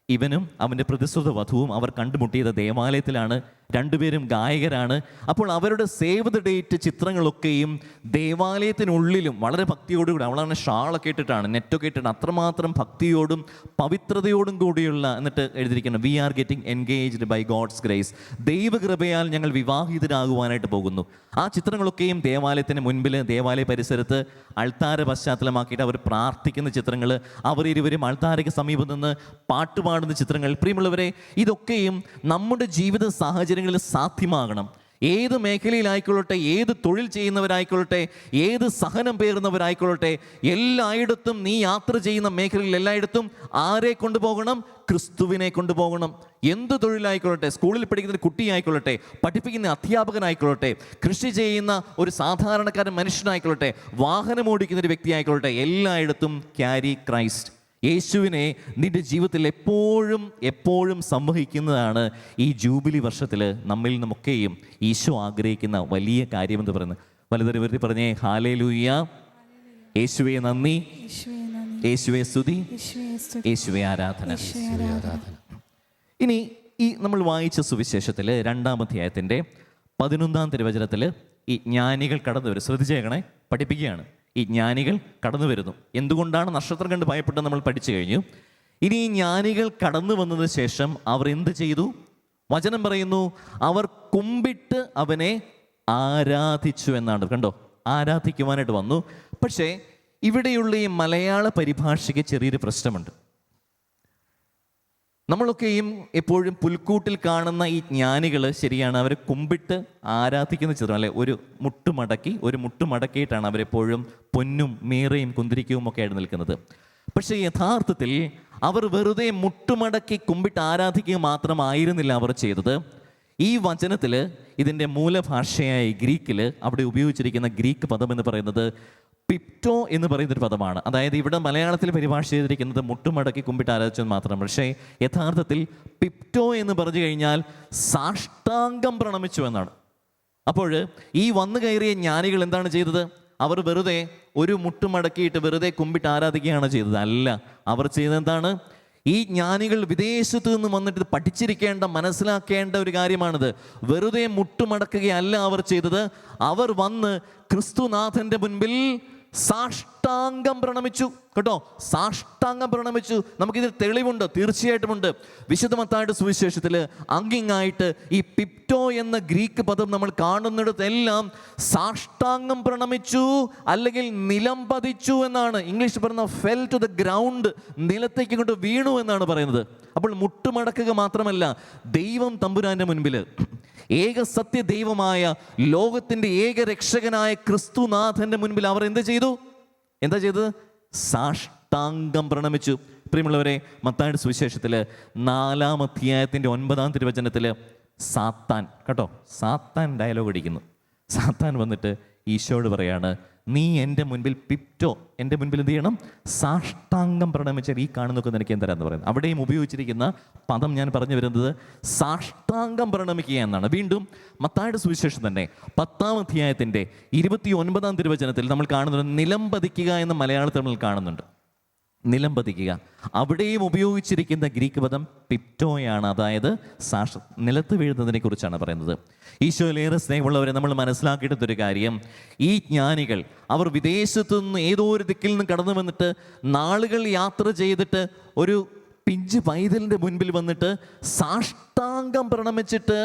ഇവനും അവൻ്റെ പ്രതിശ്രുത വധുവും അവർ കണ്ടുമുട്ടിയത് ദേവാലയത്തിലാണ്. രണ്ടുപേരും ഗായകരാണ്. അപ്പോൾ അവരുടെ സേവ് ദ ഡേറ്റ് ചിത്രങ്ങളൊക്കെയും ദേവാലയത്തിനുള്ളിലും വളരെ ഭക്തിയോടുകൂടി, അവളാണ് ഷാളൊക്കെ ഇട്ടിട്ടാണ്, നെറ്റൊക്കെ ഇട്ടിട്ട് അത്രമാത്രം ഭക്തിയോടും പവിത്രതയോടും കൂടിയുള്ള, എന്നിട്ട് എഴുതിയിരിക്കണം, we are getting engaged by God's grace, ദൈവകൃപയാൽ ഞങ്ങൾ വിവാഹിതരാകുവാനായിട്ട് പോകുന്നു. ആ ചിത്രങ്ങളൊക്കെയും ദേവാലയത്തിന് മുൻപിൽ, ദേവാലയ പരിസരത്ത് അൾത്താര പശ്ചാത്തലമാക്കിയിട്ട് അവർ പ്രാർത്ഥിക്കുന്ന ചിത്രങ്ങൾ, അവർ ഇരുവരും അൾത്താരയ്ക്ക് സമീപം നിന്ന് പാട്ടുപാടുന്ന ചിത്രങ്ങൾ. പ്രിയമുള്ളവരെ, ഇതൊക്കെയും നമ്മുടെ ജീവിത സാഹചര്യങ്ങളിൽ സാധ്യമാകണം. ഏത് മേഖലയിലായിക്കൊള്ളട്ടെ, ഏത് തൊഴിൽ ചെയ്യുന്നവരായിക്കൊള്ളട്ടെ, ഏത് സഹനം പേറുന്നവരായിക്കൊള്ളട്ടെ, എല്ലായിടത്തും നീ യാത്ര ചെയ്യുന്ന മേഖലയിൽ എല്ലായിടത്തും ആരെ കൊണ്ടുപോകണം? ക്രിസ്തുവിനെ കൊണ്ടുപോകണം. എന്ത് തൊഴിലായിക്കൊള്ളട്ടെ, സ്കൂളിൽ പഠിക്കുന്ന ഒരു കുട്ടിയായിക്കൊള്ളട്ടെ, പഠിപ്പിക്കുന്ന അധ്യാപകനായിക്കൊള്ളട്ടെ, കൃഷി ചെയ്യുന്ന ഒരു സാധാരണക്കാരൻ മനുഷ്യനായിക്കൊള്ളട്ടെ, വാഹനം ഓടിക്കുന്ന ഒരു വ്യക്തി ആയിക്കൊള്ളട്ടെ, എല്ലായിടത്തും ക്യാരി ക്രൈസ്റ്റ്. യേശുവിനെ നിന്റെ ജീവിതത്തിൽ എപ്പോഴും സംവഹിക്കുന്നതാണ് ഈ ജൂബിലി വർഷത്തിൽ നമ്മിൽ നിന്നൊക്കെയും ഈശോ ആഗ്രഹിക്കുന്ന വലിയ കാര്യമെന്ന് പറയുന്നത്. വലുതൊരു വെറുതെ പറഞ്ഞേ, ഹല്ലേലൂയ, യേശുവേ നന്ദി, യേശുവേ സ്തുതി, യേശുവേ ആരാധന. ഇനി ഈ നമ്മൾ വായിച്ച സുവിശേഷത്തിൽ 2-ാം അധ്യായത്തിൻ്റെ 11-ാം തിരുവചനത്തിൽ ഈ ജ്ഞാനികൾ കടന്നു വരും. ശ്രദ്ധിച്ചേക്കണേ, പഠിപ്പിക്കുകയാണ്. ഈ ജ്ഞാനികൾ കടന്നു വരുന്നു. എന്തുകൊണ്ടാണ് നക്ഷത്രം കണ്ട് ഭയപ്പെട്ടത് നമ്മൾ പഠിച്ചു കഴിഞ്ഞു. ഇനി ഈ ജ്ഞാനികൾ കടന്നു വന്നതിന് ശേഷം അവർ എന്ത് ചെയ്തു? വചനം പറയുന്നു, അവർ കുമ്പിട്ട് അവനെ ആരാധിച്ചു എന്നാണ്. കണ്ടോ, ആരാധിക്കുവാനായിട്ട് വന്നു. പക്ഷേ ഇവിടെയുള്ള ഈ മലയാള പരിഭാഷയ്ക്ക് ചെറിയൊരു പ്രശ്നമുണ്ട്. നമ്മളൊക്കെയും എപ്പോഴും പുൽക്കൂട്ടിൽ കാണുന്ന ഈ ജ്ഞാനികൾ, ശരിയാണ്, അവർ കുമ്പിട്ട് ആരാധിക്കുന്ന ചിത്രം, അല്ലെ, ഒരു മുട്ടുമടക്കിയിട്ടാണ് അവരെപ്പോഴും പൊന്നും മീറയും കുന്തിരിക്കവും ഒക്കെ ആയിട്ട് നിൽക്കുന്നത്. പക്ഷേ യഥാർത്ഥത്തിൽ അവർ വെറുതെ മുട്ടുമടക്കി കുമ്പിട്ട് ആരാധിക്കുക മാത്രമായിരുന്നില്ല അവർ ചെയ്തത്. ഈ വചനത്തിൽ ഇതിൻ്റെ മൂലഭാഷയായ ഗ്രീക്കിൽ അവിടെ ഉപയോഗിച്ചിരിക്കുന്ന ഗ്രീക്ക് പദം എന്ന് പറയുന്നത് പിപ്റ്റോ എന്ന് പറയുന്നൊരു പദമാണ്. അതായത് ഇവിടെ മലയാളത്തിൽ പരിഭാഷ ചെയ്തിരിക്കുന്നത് മുട്ടുമടക്കി കുമ്പിട്ട് ആരാധിച്ചെന്ന് മാത്രം. പക്ഷേ യഥാർത്ഥത്തിൽ പിപ്റ്റോ എന്ന് പറഞ്ഞു കഴിഞ്ഞാൽ സാഷ്ടാംഗം പ്രണമിച്ചു എന്നാണ്. അപ്പോൾ ഈ വന്നു കയറിയ ജ്ഞാനികൾ എന്താണ് ചെയ്തത്? അവർ വെറുതെ ഒരു മുട്ടുമടക്കിയിട്ട് വെറുതെ കുമ്പിട്ട് ആരാധിക്കുകയാണ് ചെയ്തത്? അല്ല, അവർ ചെയ്തത് എന്താണ്? ഈ ജ്ഞാനികൾ വിദേശത്ത് നിന്ന് വന്നിട്ട് പഠിച്ചിരിക്കേണ്ട, മനസ്സിലാക്കേണ്ട ഒരു കാര്യമാണിത്. വെറുതെ മുട്ടുമടക്കുകയല്ല അവർ ചെയ്തത്. അവർ വന്ന് ക്രിസ്തുനാഥന്റെ മുൻപിൽ സാഷ്ടാംഗം പ്രണമിച്ചു. കേട്ടോ, സാഷ്ടാംഗം പ്രണമിച്ചു. നമുക്കിതിൽ തെളിവുണ്ട്, തീർച്ചയായിട്ടുമുണ്ട്. വിശുദ്ധ മത്തായിയുടെ സുവിശേഷത്തിൽ അങ്ങിങ്ങായിട്ട് ഈ പിപ്റ്റോ എന്ന ഗ്രീക്ക് പദം നമ്മൾ കാണുന്നിടത്തെല്ലാം സാഷ്ടാംഗം പ്രണമിച്ചു അല്ലെങ്കിൽ നിലം പതിച്ചു എന്നാണ്. ഇംഗ്ലീഷ് പറയുന്ന ഫെൽ ടു ദ ഗ്രൗണ്ട്, നിലത്തേക്ക് കൊണ്ട് വീണു എന്നാണ് പറയുന്നത്. അപ്പോൾ മുട്ടുമടക്കുക മാത്രമല്ല, ദൈവം തമ്പുരാന്റെ മുൻപിൽ, ഏക സത്യ ദൈവമായ ലോകത്തിന്റെ ഏക രക്ഷകനായ ക്രിസ്തുനാഥന്റെ മുൻപിൽ അവർ എന്താ ചെയ്തത്? സാഷ്ടാംഗം പ്രണമിച്ചു. പ്രിയമുള്ളവരെ, മത്തായിയുടെ സുവിശേഷത്തിൽ 4-ാം അധ്യായത്തിന്റെ 9-ാം തിരുവചനത്തിൽ സാത്താൻ, കേട്ടോ, സാത്താൻ ഡയലോഗ് അടിക്കുന്നു. സാത്താൻ വന്നിട്ട് ഈശോയോട് പറയാണ്, നീ എൻ്റെ മുൻപിൽ പിപ്റ്റോ, എൻ്റെ മുൻപിൽ എന്ത് ചെയ്യണം? സാഷ്ടാംഗം പ്രണമിച്ചാൽ ഈ കാണുന്നൊക്കെ നിനക്ക് എന്തരാന്ന് പറയുന്നത്. അവിടെയും ഉപയോഗിച്ചിരിക്കുന്ന പദം ഞാൻ പറഞ്ഞു വരുന്നത് സാഷ്ടാംഗം പ്രണമിക്കുക എന്നാണ്. വീണ്ടും മത്തായിയുടെ സുവിശേഷം തന്നെ 10-ാം അധ്യായത്തിൻ്റെ 29-ാം തിരുവചനത്തിൽ നമ്മൾ കാണുന്നത് നിലം പതിക്കുക എന്ന മലയാളത്തിൽ നമ്മൾ കാണുന്നുണ്ട്. നിലം പതിക്കുക. അവിടെയും ഉപയോഗിച്ചിരിക്കുന്ന ഗ്രീക്ക് പദം പിപ്റ്റോയാണ്. അതായത് നിലത്ത് വീഴുന്നതിനെ കുറിച്ചാണ് പറയുന്നത്. ഈശോയിലേറെ സ്നേഹമുള്ളവരെ, നമ്മൾ മനസ്സിലാക്കിയിട്ടൊരു കാര്യം, ഈ ജ്ഞാനികൾ അവർ വിദേശത്തു നിന്ന് ഏതോ ഒരു ദിക്കിൽ നിന്ന് കടന്നു വന്നിട്ട് നാളുകൾ യാത്ര ചെയ്തിട്ട് ഒരു പിഞ്ച് പൈതലിൻ്റെ മുൻപിൽ വന്നിട്ട് സാഷ്ടാംഗം പ്രണമിച്ചിട്ട്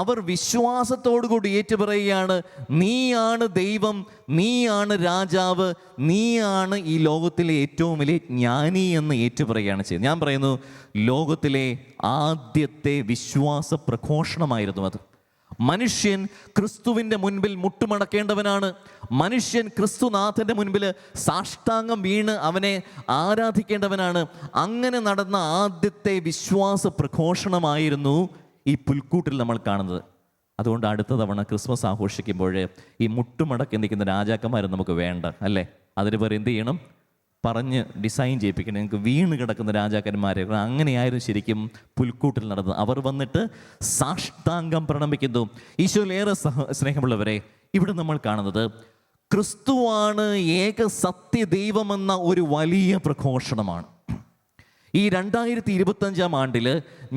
അവർ വിശ്വാസത്തോടുകൂടി ഏറ്റുപറയുകയാണ്, നീയാണ് ദൈവം, നീയാണ് രാജാവ്, നീയാണ് ഈ ലോകത്തിലെ ഏറ്റവും വലിയ ജ്ഞാനി എന്ന് ഏറ്റുപറയുകയാണ് ചെയ്യുന്നത്. ഞാൻ പറയുന്നു, ലോകത്തിലെ ആദ്യത്തെ വിശ്വാസ പ്രഘോഷണമായിരുന്നു അത്. മനുഷ്യൻ ക്രിസ്തുവിൻ്റെ മുൻപിൽ മുട്ടുമടക്കേണ്ടവനാണ്. മനുഷ്യൻ ക്രിസ്തുനാഥൻ്റെ മുൻപിൽ സാഷ്ടാംഗം വീണ് അവനെ ആരാധിക്കേണ്ടവനാണ്. അങ്ങനെ നടന്ന ആദ്യത്തെ വിശ്വാസ പ്രഘോഷണമായിരുന്നു ഈ പുൽക്കൂട്ടിൽ നമ്മൾ കാണുന്നത്. അതുകൊണ്ട് അടുത്ത തവണ ക്രിസ്മസ് ആഘോഷിക്കുമ്പോൾ ഈ മുട്ടുമടക്കി നിൽക്കുന്ന രാജാക്കന്മാരെ നമുക്ക് വേണ്ട, അല്ലേ? അതിന് പേര് എന്ത് ചെയ്യണം? പറഞ്ഞ് ഡിസൈൻ ചെയ്യിപ്പിക്കണം. നിങ്ങൾക്ക് വീണ് കിടക്കുന്ന രാജാക്കന്മാരെ. അങ്ങനെയായിരുന്നു ശരിക്കും പുൽക്കൂട്ടിൽ നടന്നത്. അവർ വന്നിട്ട് സാഷ്ടാംഗം പ്രണമിക്കുന്നു. ഈശോയിലേറെ സ്നേഹമുള്ളവരെ, ഇവിടെ നമ്മൾ കാണുന്നത് ക്രിസ്തുവാണ് ഏക സത്യ ദൈവമെന്ന ഒരു വലിയ പ്രഘോഷണമാണ്. ഈ 2025-ാം ആണ്ടിൽ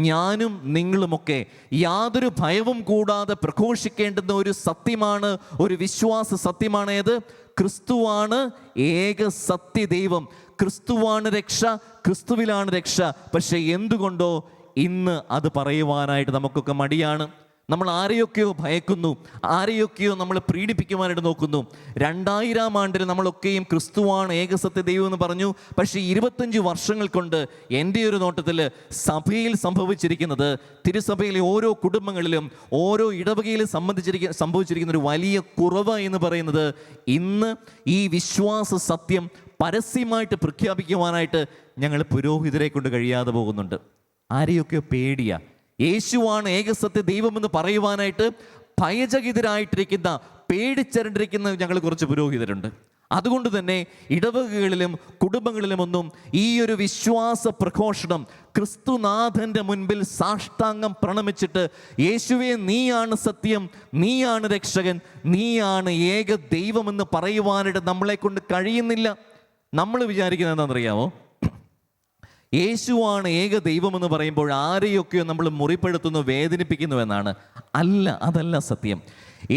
ഞാനും നിങ്ങളുമൊക്കെ യാതൊരു ഭയവും കൂടാതെ പ്രഘോഷിക്കേണ്ടുന്ന ഒരു സത്യമാണ്, ഒരു വിശ്വാസ സത്യമാണ് ഏത്? ക്രിസ്തുവാണ് ഏക സത്യ ദൈവം, ക്രിസ്തുവാണ് രക്ഷ, ക്രിസ്തുവിലാണ് രക്ഷ. പക്ഷെ എന്തുകൊണ്ടോ ഇന്ന് അത് പറയുവാനായിട്ട് നമുക്കൊക്കെ മടിയാണ്. നമ്മൾ ആരെയൊക്കെയോ ഭയക്കുന്നു, ആരെയൊക്കെയോ നമ്മൾ പ്രീഡിപ്പിക്കുവാനായിട്ട് നോക്കുന്നു. 2000-ാം ആണ്ടിൽ നമ്മളൊക്കെയും ക്രിസ്തുവാണ് ഏകസത്യ ദൈവം എന്ന് പറഞ്ഞു. പക്ഷേ 25 വർഷങ്ങൾ കൊണ്ട് എൻ്റെ ഒരു നോട്ടത്തിൽ സഭയിൽ സംഭവിച്ചിരിക്കുന്നത്, തിരുസഭയിലെ ഓരോ കുടുംബങ്ങളിലും ഓരോ ഇടവകയിലും സംഭവിച്ചിരിക്കുന്ന ഒരു വലിയ കുറവ് എന്ന് പറയുന്നത്, ഇന്ന് ഈ വിശ്വാസ സത്യം പരസ്യമായിട്ട് പ്രഖ്യാപിക്കുവാനായിട്ട് ഞങ്ങൾ പുരോഹിതരെ കൊണ്ട് കഴിയാതെ പോകുന്നുണ്ട്. ആരെയൊക്കെയോ പേടിയാ. യേശുവാണ് ഏകസത്യ ദൈവമെന്ന് പറയുവാനായിട്ട് ഭയചകിതരായിട്ടിരിക്കുന്ന, പേടിച്ചരണ്ടിരിക്കുന്ന ഞങ്ങൾ കുറച്ച് പുരോഹിതരുണ്ട്. അതുകൊണ്ട് തന്നെ ഇടവകകളിലും കുടുംബങ്ങളിലുമൊന്നും ഈ ഒരു വിശ്വാസ പ്രഘോഷണം, ക്രിസ്തുനാഥൻ്റെ മുൻപിൽ സാഷ്ടാംഗം പ്രണമിച്ചിട്ട് യേശുവേ നീയാണ് സത്യം, നീയാണ് രക്ഷകൻ, നീയാണ് ഏക ദൈവമെന്ന് പറയുവാനായിട്ട് നമ്മളെ കൊണ്ട് കഴിയുന്നില്ല. നമ്മൾ വിചാരിക്കുന്നത് എന്താണെന്നറിയാമോ? യേശുവാണ് ഏക ദൈവമെന്ന് പറയുമ്പോൾ ആരെയൊക്കെയോ നമ്മൾ മുറിപ്പെടുത്തുന്നു, വേദനിപ്പിക്കുന്നു എന്നാണ്. അല്ല, അതല്ല സത്യം.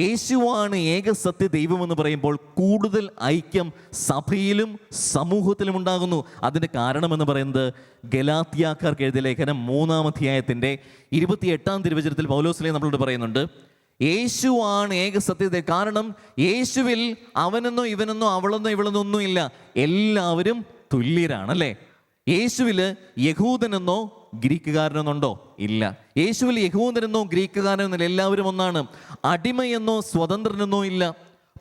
യേശുവാണ് ഏക സത്യ ദൈവമെന്ന് പറയുമ്പോൾ കൂടുതൽ ഐക്യം സഭയിലും സമൂഹത്തിലും ഉണ്ടാകുന്നു. അതിൻ്റെ കാരണമെന്ന് പറയുന്നത് ഗലാത്യക്കാർക്ക് എഴുതിയ ലേഖനം 3-ാം അധ്യായത്തിൻ്റെ 28-ാം തിരുവചനത്തിൽ പൗലോസ്ലീഹ നമ്മളോട് പറയുന്നുണ്ട്, യേശുവാണ് ഏക സത്യത. കാരണം യേശുവിൽ അവനെന്നോ ഇവനെന്നോ അവളെന്നോ ഇവളെന്നോ ഒന്നുമില്ല, എല്ലാവരും തുല്യരാണല്ലേ. യേശുവിൽ യഹൂദനെന്നോ ഗ്രീക്കുകാരനെന്നുണ്ടോ? ഇല്ല. യേശുവിൽ യഹൂദനെന്നോ ഗ്രീക്കുകാരനെന്നോ എല്ലാവരും ഒന്നാണ്. അടിമയെന്നോ സ്വതന്ത്രനെന്നോ ഇല്ല,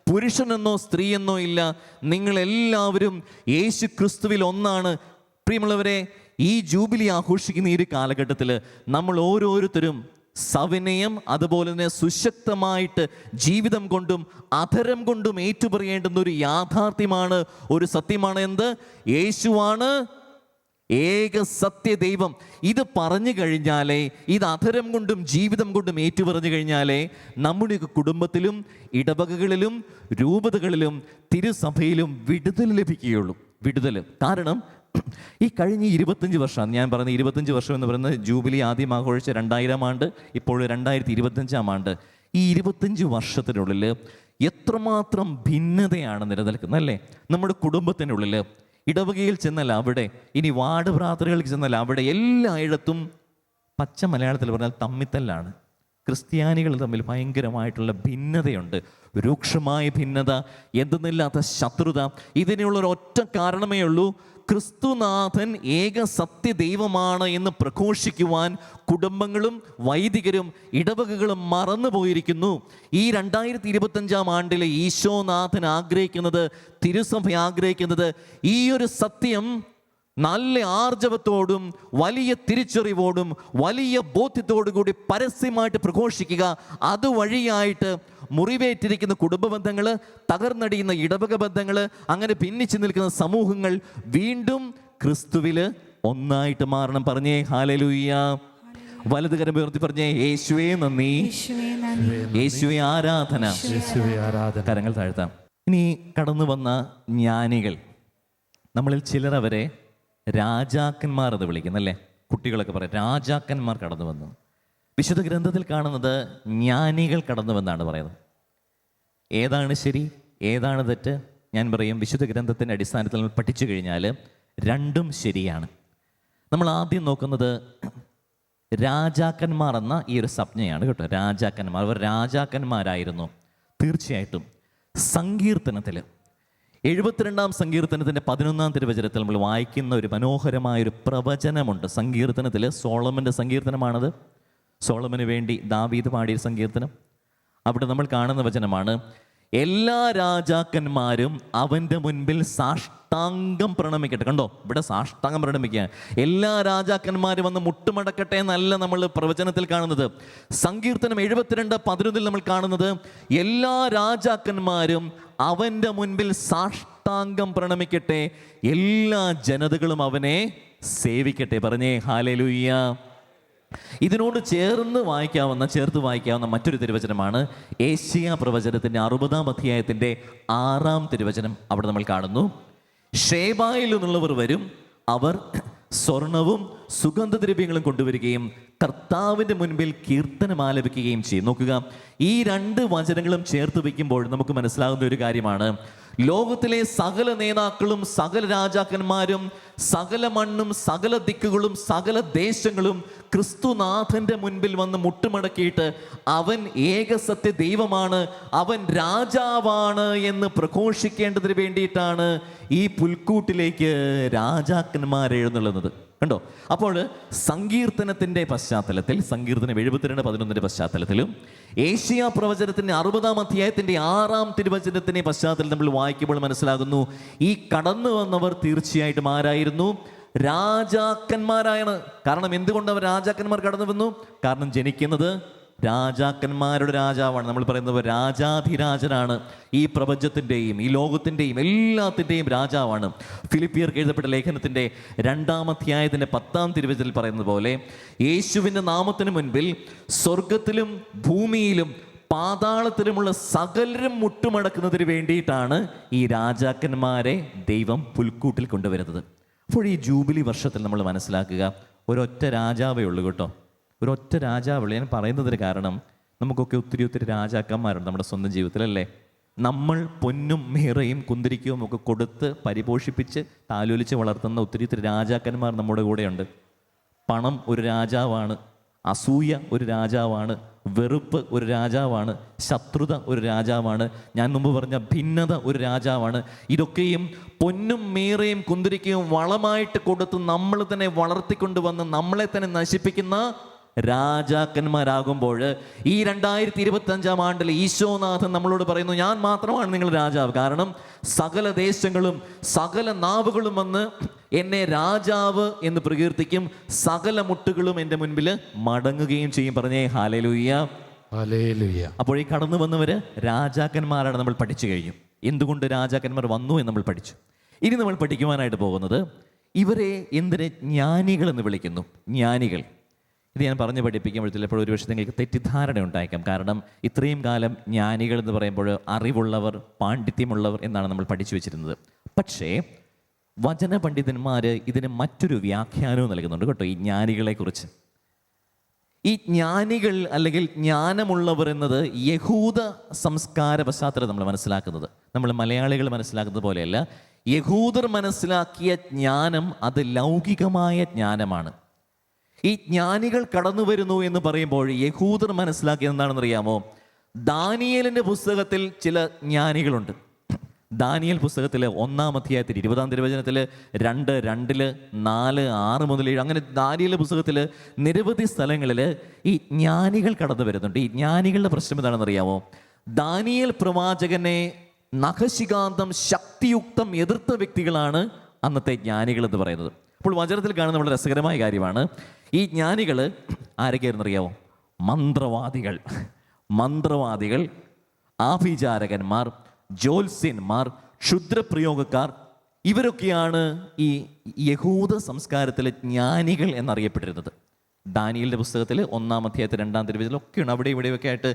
പുരുഷനെന്നോ സ്ത്രീയെന്നോ ഇല്ല. നിങ്ങളെല്ലാവരും യേശു ക്രിസ്തുവിൽ ഒന്നാണ്. പ്രിയമുള്ളവരെ, ഈ ജൂബിലി ആഘോഷിക്കുന്ന ഈ ഒരു കാലഘട്ടത്തിൽ നമ്മൾ ഓരോരുത്തരും സവിനയം, അതുപോലെ തന്നെ സുശക്തമായിട്ട് ജീവിതം കൊണ്ടും അധരം കൊണ്ടും ഏറ്റുപറയേണ്ടുന്ന ഒരു യാഥാർത്ഥ്യമാണ്, ഒരു സത്യമാണ്. എന്ത്? യേശുവാണ് ഏക സത്യദൈവം. ഇത് പറഞ്ഞു കഴിഞ്ഞാലേ, ഇത് അധരം കൊണ്ടും ജീവിതം കൊണ്ടും ഏറ്റുപറഞ്ഞു കഴിഞ്ഞാലേ നമ്മുടെയൊക്കെ കുടുംബത്തിലും ഇടവകകളിലും രൂപതകളിലും തിരുസഭയിലും വിടുതൽ ലഭിക്കുകയുള്ളൂ. വിടുതൽ. കാരണം ഈ കഴിഞ്ഞ 25 വർഷം, ഞാൻ പറയുന്ന 25 വർഷം എന്ന് പറയുന്നത് ജൂബിലി ആദ്യം ആഘോഷിച്ച 2000 ആണ്ട്, ഇപ്പോൾ 2025 ആണ്ട്. ഈ 25 വർഷത്തിനുള്ളിൽ എത്രമാത്രം ഭിന്നതയാണ് നിലനിൽക്കുന്നത് അല്ലേ? നമ്മുടെ കുടുംബത്തിനുള്ളിൽ, ഇടവകയിൽ ചെന്നാൽ അവിടെ, ഇനി വാർഡ് പ്രാർത്ഥനകളിൽ ചെന്നാൽ അവിടെ, എല്ലായിടത്തും പച്ച മലയാളത്തിൽ പറഞ്ഞാൽ തമ്മിത്തല്ലാണ്. ക്രിസ്ത്യാനികൾ തമ്മിൽ ഭയങ്കരമായിട്ടുള്ള ഭിന്നതയുണ്ട്, രൂക്ഷമായ ഭിന്നത, എന്തെന്നില്ലാത്ത ശത്രുത. ഇതിനുള്ളൊരു ഒറ്റ കാരണമേ ഉള്ളൂ, ക്രിസ്തുനാഥൻ ഏക സത്യദൈവമാണ് എന്ന് പ്രഘോഷിക്കുവാൻ കുടുംബങ്ങളും വൈദികരും ഇടവകകളും മറന്നുപോയിരിക്കുന്നു. ഈ 2025 ആണ്ടിലെ ഈശോനാഥൻ ആഗ്രഹിക്കുന്നത്, തിരുസഭ ആഗ്രഹിക്കുന്നത്, ഈ ഒരു സത്യം നല്ല ആർജവത്തോടും വലിയ തിരിച്ചറിവോടും വലിയ ബോധ്യത്തോടു കൂടി പരസ്യമായിട്ട് പ്രഘോഷിക്കുക. അതുവഴിയായിട്ട് മുറിവേറ്റിരിക്കുന്ന കുടുംബ ബന്ധങ്ങൾ, തകർന്നടിയുന്ന ഇടവക ബന്ധങ്ങൾ, അങ്ങനെ ഭിന്നിച്ചു നിൽക്കുന്ന സമൂഹങ്ങൾ വീണ്ടും ക്രിസ്തുവിൽ ഒന്നായിട്ട് മാറണം. പറഞ്ഞേ ഹല്ലേലൂയ. വലതുകരം ഉയർത്തി പറഞ്ഞേ യേശുവേ നന്ദി, യേശുവേ ആരാധന. കരങ്ങൾ താഴ്ത്താം. ഇനി കടന്നു വന്ന ജ്ഞാനികൾ, നമ്മളിൽ ചിലർ അവരെ രാജാക്കന്മാർ എന്ന് വിളിക്കുന്നല്ലേ? കുട്ടികളൊക്കെ പറയും രാജാക്കന്മാർ കടന്നു വന്നു. വിശുദ്ധ ഗ്രന്ഥത്തിൽ കാണുന്നത് ജ്ഞാനികൾ കടന്നു വന്നാണ് പറയുന്നത്. ഏതാണ് ശരി, ഏതാണ് തെറ്റ്? ഞാൻ പറയും, വിശുദ്ധ ഗ്രന്ഥത്തിൻ്റെ അടിസ്ഥാനത്തിൽ നമ്മൾ പഠിച്ചു കഴിഞ്ഞാൽ രണ്ടും ശരിയാണ്. നമ്മൾ ആദ്യം നോക്കുന്നത് രാജാക്കന്മാർ എന്ന ഈ ഒരു സംജ്ഞയാണ് കേട്ടോ. രാജാക്കന്മാർ, അവർ രാജാക്കന്മാരായിരുന്നു തീർച്ചയായിട്ടും. സങ്കീർത്തനത്തിൽ 72-ാം സങ്കീർത്തനത്തിൻ്റെ 11-ാം തിരുവചനത്തിൽ നമ്മൾ വായിക്കുന്ന ഒരു മനോഹരമായൊരു പ്രവചനമുണ്ട്. സങ്കീർത്തനത്തിൽ സോളമൻ്റെ സങ്കീർത്തനമാണത്. സോളമന് വേണ്ടി ദാവീദ് പാടിയ സങ്കീർത്തനം. അവിടെ നമ്മൾ കാണുന്ന വചനമാണ്, എല്ലാ രാജാക്കന്മാരും അവൻ്റെ മുൻപിൽ സാഷ്ടാംഗം പ്രണമിക്കട്ടെ. കണ്ടോ, ഇവിടെ സാഷ്ടാംഗം പ്രണമിക്കുക. എല്ലാ രാജാക്കന്മാരും വന്ന് മുട്ടുമടക്കട്ടെ എന്നല്ല നമ്മൾ പ്രവചനത്തിൽ കാണുന്നത്. സങ്കീർത്തനം 72:11 നമ്മൾ കാണുന്നത്, എല്ലാ രാജാക്കന്മാരും അവൻ്റെ മുൻപിൽ സാഷ്ടാംഗം പ്രണമിക്കട്ടെ, എല്ലാ ജനതകളും അവനെ സേവിക്കട്ടെ. പറഞ്ഞേ ഹല്ലേലൂയ. ഇതിനോട് ചേർത്ത് വായിക്കാവുന്ന മറ്റൊരു തിരുവചനമാണ് ഏശയ്യാ പ്രവചനത്തിൻ്റെ 60-ാം അധ്യായത്തിൻ്റെ 6-ാം തിരുവചനം. അവിടെ നമ്മൾ കാണുന്നു, ഷേബായിൽ നിന്നുള്ളവർ വരും, അവർ സ്വർണവും സുഗന്ധദ്രവ്യങ്ങളും കൊണ്ടുവരികയും കർത്താവിൻ്റെ മുൻപിൽ കീർത്തനം ആലപിക്കുകയും ചെയ്യും. നോക്കുക, ഈ 2 വചനങ്ങളും ചേർത്ത് വയ്ക്കുമ്പോൾ നമുക്ക് മനസ്സിലാകുന്ന ഒരു കാര്യമാണ്, ലോകത്തിലെ സകല നേതാക്കളും സകല രാജാക്കന്മാരും സകല മണ്ണും സകല ദിക്കുകളും സകല ദേശങ്ങളും ക്രിസ്തുനാഥൻ്റെ മുൻപിൽ വന്ന് മുട്ടുമടക്കിയിട്ട് അവൻ ഏകസത്യ ദൈവമാണ്, അവൻ രാജാവാണ് എന്ന് പ്രഘോഷിക്കേണ്ടതിന് വേണ്ടിയിട്ടാണ് ഈ പുൽക്കൂട്ടിലേക്ക് രാജാക്കന്മാർ എഴുന്നള്ളുന്നത്. കണ്ടോ? അപ്പോൾ സങ്കീർത്തനത്തിൻ്റെ പശ്ചാത്തലത്തിൽ, സങ്കീർത്തനം 72:11 പശ്ചാത്തലത്തിലും ഏശയ്യാ പ്രവചനത്തിൻ്റെ 60-ാം അധ്യായത്തിൻ്റെ 6-ാം തിരുവചനത്തിൻ്റെ പശ്ചാത്തലത്തിൽ നമ്മൾ വായിക്കുമ്പോൾ മനസ്സിലാകുന്നു, ഈ കടന്നു വന്നവർ തീർച്ചയായിട്ടും ആരായിരുന്നു? രാജാക്കന്മാരാണ്. കാരണം എന്തുകൊണ്ട് അവർ രാജാക്കന്മാർ കടന്നു വന്നു? കാരണം ജനിക്കുന്നത് രാജാക്കന്മാരുടെ രാജാവാണ്. നമ്മൾ പറയുന്നത് രാജാധിരാജനാണ്. ഈ പ്രപഞ്ചത്തിൻ്റെയും ഈ ലോകത്തിൻ്റെയും എല്ലാത്തിൻ്റെയും രാജാവാണ്. ഫിലിപ്പിയർക്ക് എഴുതപ്പെട്ട ലേഖനത്തിൻ്റെ 2-ാം അധ്യായത്തിൻ്റെ 10-ാം തിരുവചനത്തിൽ പറയുന്നത് പോലെ, യേശുവിൻ്റെ നാമത്തിന് മുൻപിൽ സ്വർഗത്തിലും ഭൂമിയിലും പാതാളത്തിലുമുള്ള സകലരും മുട്ടുമടക്കുന്നതിന് വേണ്ടിയിട്ടാണ് ഈ രാജാക്കന്മാരെ ദൈവം പുൽക്കൂട്ടിൽ കൊണ്ടുവരുന്നത്. അപ്പോൾ ഈ ജൂബിലി വർഷത്തിൽ നമ്മൾ മനസ്സിലാക്കുക, ഒരൊറ്റ രാജാവേ ഉള്ളൂ കേട്ടോ. ഒരൊറ്റ രാജാവുള്ളൂ. ഞാൻ പറയുന്നതിന് കാരണം, നമുക്കൊക്കെ ഒത്തിരി രാജാക്കന്മാരുണ്ട് നമ്മുടെ സ്വന്തം ജീവിതത്തിലല്ലേ? നമ്മൾ പൊന്നും മീറയും കുന്തിരിക്കവും ഒക്കെ കൊടുത്ത് പരിപോഷിപ്പിച്ച് താലോലിച്ച് വളർത്തുന്ന ഒത്തിരി രാജാക്കന്മാർ നമ്മുടെ കൂടെയുണ്ട്. പണം ഒരു രാജാവാണ്, അസൂയ ഒരു രാജാവാണ്, വെറുപ്പ് ഒരു രാജാവാണ്, ശത്രുത ഒരു രാജാവാണ്, ഞാൻ മുമ്പ് പറഞ്ഞ ഭിന്നത ഒരു രാജാവാണ്. ഇതൊക്കെയും പൊന്നും മീറയും കുന്തിരിക്കയും വളമായിട്ട് കൊടുത്ത് നമ്മൾ തന്നെ വളർത്തിക്കൊണ്ടുവന്ന് നമ്മളെ തന്നെ നശിപ്പിക്കുന്ന രാജാക്കന്മാരാകുമ്പോൾ, ഈ 2025 ആണ്ടിൽ ഈശോനാഥൻ നമ്മളോട് പറയുന്നു, ഞാൻ മാത്രമാണ് നിങ്ങൾ രാജാവ്. കാരണം സകല ദേശങ്ങളും സകല നാവുകളും വന്ന് എന്നെ രാജാവ് എന്ന് പ്രകീർത്തിക്കും, സകല മുട്ടുകളും എൻ്റെ മുൻപിൽ മടങ്ങുകയും ചെയ്യും. പറഞ്ഞേ ഹല്ലേലൂയ. ഹല്ലേലൂയ. അപ്പോൾ ഈ കടന്നു വന്നവര് രാജാക്കന്മാരാണ്. നമ്മൾ പഠിച്ചു കഴിഞ്ഞു എന്തുകൊണ്ട് രാജാക്കന്മാർ വന്നു എന്ന് നമ്മൾ പഠിച്ചു. ഇനി നമ്മൾ പഠിക്കുവാനായിട്ട് പോകുന്നത് ഇവരെ എന്തിനെ ജ്ഞാനികൾ എന്ന് വിളിക്കുന്നു. ജ്ഞാനികൾ, ഇത് ഞാൻ പറഞ്ഞ് പഠിപ്പിക്കുമ്പോഴത്തേക്കും എപ്പോഴും ഒരുപക്ഷെ നിങ്ങൾക്ക് തെറ്റിദ്ധാരണ ഉണ്ടായേക്കാം. കാരണം ഇത്രയും കാലം ജ്ഞാനികൾ എന്ന് പറയുമ്പോൾ അറിവുള്ളവർ, പാണ്ഡിത്യമുള്ളവർ എന്നാണ് നമ്മൾ പഠിച്ചു വെച്ചിരുന്നത്. പക്ഷേ വചന പണ്ഡിതന്മാർ ഇതിന് മറ്റൊരു വ്യാഖ്യാനവും നൽകുന്നുണ്ട് കേട്ടോ, ഈ ജ്ഞാനികളെക്കുറിച്ച്. ഈ ജ്ഞാനികൾ അല്ലെങ്കിൽ ജ്ഞാനമുള്ളവർ എന്നത് യഹൂദ സംസ്കാര പശ്ചാത്തലം നമ്മൾ മനസ്സിലാക്കുന്നത്. നമ്മൾ മലയാളികൾ മനസ്സിലാക്കുന്നത് പോലെയല്ല. യഹൂദർ മനസ്സിലാക്കിയ ജ്ഞാനം അത് ലൗകികമായ ജ്ഞാനമാണ്. ഈ ജ്ഞാനികൾ കടന്നു വരുന്നു എന്ന് പറയുമ്പോൾ യഹൂദർ മനസ്സിലാക്കിയത് എന്താണെന്ന് അറിയാമോ? ദാനിയേലിൻ്റെ പുസ്തകത്തിൽ ചില ജ്ഞാനികളുണ്ട്. ദാനിയേൽ പുസ്തകത്തിൽ 1-ാം അധ്യായത്തിൽ 20-ാം തിരുവചനത്തിൽ 2:2, 4, 6 മുതൽ 7 അങ്ങനെ ദാനിയേലിൻ്റെ പുസ്തകത്തിൽ നിരവധി സ്ഥലങ്ങളിൽ ഈ ജ്ഞാനികൾ കടന്നു വരുന്നുണ്ട്. ഈ ജ്ഞാനികളുടെ പ്രശ്നം എന്താണെന്ന് അറിയാമോ? ദാനിയേൽ പ്രവാചകനെ നഖശികാന്തം ശക്തിയുക്തം എതിർത്ത വ്യക്തികളാണ് അന്നത്തെ ജ്ഞാനികൾ എന്ന് പറയുന്നത്. അപ്പോൾ വചനത്തിൽ കാണുന്ന വളരെ രസകരമായ കാര്യമാണ്. ഈ ജ്ഞാനികൾ ആരൊക്കെയായിരുന്നു അറിയാമോ? മന്ത്രവാദികൾ, ആഭിചാരകന്മാർ, ജ്യോത്സ്യന്മാർ, ക്ഷുദ്രപ്രയോഗക്കാർ, ഇവരൊക്കെയാണ് ഈ യഹൂദ സംസ്കാരത്തിലെ ജ്ഞാനികൾ എന്നറിയപ്പെട്ടിരുന്നത്. ദാനിയേലിൻ്റെ പുസ്തകത്തിൽ 1-ാം അധ്യായത്തിൽ 2-ാം തിരുവചനത്തിലൊക്കെയാണ് അവിടെ ഇവിടെയൊക്കെ ആയിട്ട്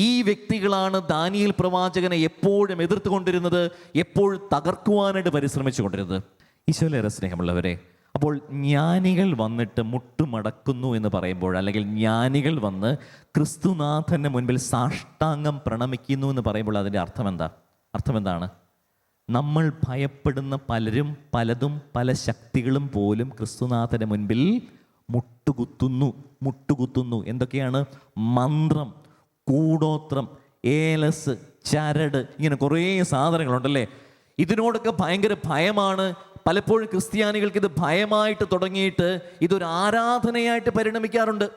ഈ വ്യക്തികളാണ് ദാനിയേൽ പ്രവാചകനെ എപ്പോഴും എതിർത്തുകൊണ്ടിരുന്നത്, എപ്പോഴും തകർക്കുവാനായിട്ട് പരിശ്രമിച്ചു കൊണ്ടിരുന്നത്. ഈശോയിലേറെ സ്നേഹമുള്ളവരെ, അപ്പോൾ ജ്ഞാനികൾ വന്നിട്ട് മുട്ടുമടക്കുന്നു എന്ന് പറയുമ്പോൾ, അല്ലെങ്കിൽ ജ്ഞാനികൾ വന്ന് ക്രിസ്തുനാഥൻ്റെ മുൻപിൽ സാഷ്ടാംഗം പ്രണമിക്കുന്നു എന്ന് പറയുമ്പോൾ അതിൻ്റെ അർത്ഥം എന്താണ്? നമ്മൾ ഭയപ്പെടുന്ന പലരും, പലതും, പല ശക്തികളും പോലും ക്രിസ്തുനാഥൻ്റെ മുൻപിൽ മുട്ടുകുത്തുന്നു. എന്തൊക്കെയാണ്? മന്ത്രം, കൂടോത്രം, ഏലസ്, ചരട്, ഇങ്ങനെ കുറേ സാധനങ്ങളുണ്ടല്ലേ. ഇതിനോടൊക്കെ ഭയങ്കര ഭയമാണ്. പലപ്പോഴും ക്രിസ്ത്യാനികൾക്ക് ഇത് ഭയമായിട്ട് തുടങ്ങിയിട്ട് ഇതൊരു ആരാധനയായിട്ട് പരിണമിക്കാറുണ്ട്.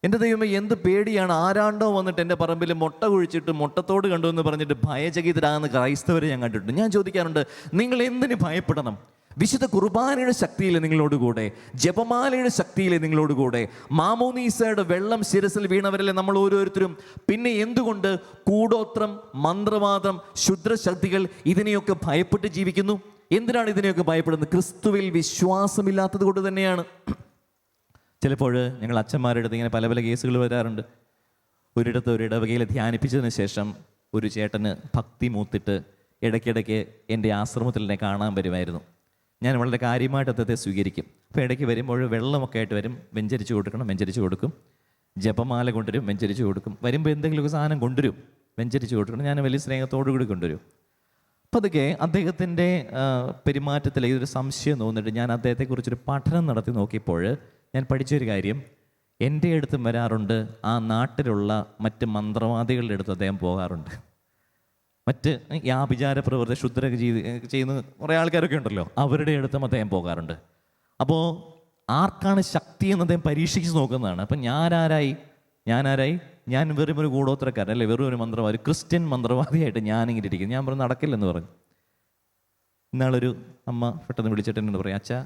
എൻ്റെ ദൈവമേ, എന്ത് പേടിയാണ്! ആരാണ്ടോ വന്നിട്ട് എൻ്റെ പറമ്പിൽ മുട്ട കുഴിച്ചിട്ട് മുട്ടത്തോട് കണ്ടു എന്ന് പറഞ്ഞിട്ട് ഭയചകിതരാകുന്ന ക്രൈസ്തവരെ ഞാൻ കണ്ടിട്ടുണ്ട്. ഞാൻ ചോദിക്കാറുണ്ട്, നിങ്ങൾ എന്തിന് ഭയപ്പെടണം? വിശുദ്ധ കുർബാനയുടെ ശക്തിയിൽ നിങ്ങളോടുകൂടെ, ജപമാലയുടെ ശക്തിയിൽ നിങ്ങളോടുകൂടെ, മാമോനീസയുടെ വെള്ളം ശിരസിൽ വീണവരല്ലേ നമ്മൾ ഓരോരുത്തരും. പിന്നെ എന്തുകൊണ്ട് കൂടോത്രം, മന്ത്രവാദം, ക്ഷുദ്രശക്തികൾ ഇതിനെയൊക്കെ ഭയപ്പെട്ട് ജീവിക്കുന്നു? എന്തിനാണ് ഇതിനെയൊക്കെ ഭയപ്പെടുന്നത്? ക്രിസ്തുവിൽ വിശ്വാസമില്ലാത്തത് കൊണ്ട് തന്നെയാണ്. ചിലപ്പോൾ ഞങ്ങൾ അച്ഛന്മാരുടെ അടുത്ത് ഇങ്ങനെ പല കേസുകൾ വരാറുണ്ട്. ഒരിടത്ത് ഒരു ഇടവകയിൽ ധ്യാനിപ്പിച്ചതിന് ശേഷം ഒരു ചേട്ടന് ഭക്തി മൂത്തിട്ട് ഇടയ്ക്കിടയ്ക്ക് എൻ്റെ ആശ്രമത്തിൽ എന്നെ കാണാൻ വരുമായിരുന്നു. ഞാൻ വളരെ കാര്യമായിട്ട് അദ്ദേഹത്തെ സ്വീകരിക്കും. അപ്പോൾ ഇടയ്ക്ക് വരുമ്പോൾ വെള്ളമൊക്കെ ആയിട്ട് വരും, വെഞ്ചരിച്ച് കൊടുക്കും. ജപമാല കൊണ്ടുവരും, വെഞ്ചരിച്ച് കൊടുക്കും. വരുമ്പോൾ എന്തെങ്കിലുമൊക്കെ സാധനം കൊണ്ടുവരും, വെഞ്ചരിച്ച് കൊടുക്കണം. ഞാൻ വലിയ സ്നേഹത്തോടു കൂടി കൊണ്ടുവരും. അപ്പോൾ അതൊക്കെ അദ്ദേഹത്തിൻ്റെ പെരുമാറ്റത്തിൽ ഇതൊരു സംശയം തോന്നിയിട്ട് ഞാൻ അദ്ദേഹത്തെക്കുറിച്ചൊരു പഠനം നടത്തി നോക്കിയപ്പോൾ ഞാൻ പഠിച്ചൊരു കാര്യം, എൻ്റെ അടുത്തും വരാറുണ്ട്, ആ നാട്ടിലുള്ള മറ്റ് മന്ത്രവാദികളുടെ അടുത്ത് അദ്ദേഹം പോകാറുണ്ട്. മറ്റ് ഈ ആഭിചാര പ്രവൃത്തി, ക്ഷുദ്രൊക്കെ ചെയ്യുന്ന കുറേ ആൾക്കാരൊക്കെ ഉണ്ടല്ലോ, അവരുടെ അടുത്തും അദ്ദേഹം പോകാറുണ്ട്. അപ്പോൾ ആർക്കാണ് ശക്തി എന്ന് അദ്ദേഹം പരീക്ഷിച്ച് നോക്കുന്നതാണ്. അപ്പം ഞാൻ വെറും ഒരു കൂടോത്രക്കാരൻ, അല്ലേ, വെറും ഒരു മന്ത്രവാദി, ക്രിസ്ത്യൻ മന്ത്രവാദിയായിട്ട് ഞാനിങ്ങനെ ഇരിക്കുന്നു. ഞാൻ പറഞ്ഞു നടക്കില്ലെന്ന് പറഞ്ഞു. ഇന്നാളൊരു അമ്മ പെട്ടെന്ന് വിളിച്ചിട്ട് എന്നോട് പറയും, അച്ഛാ,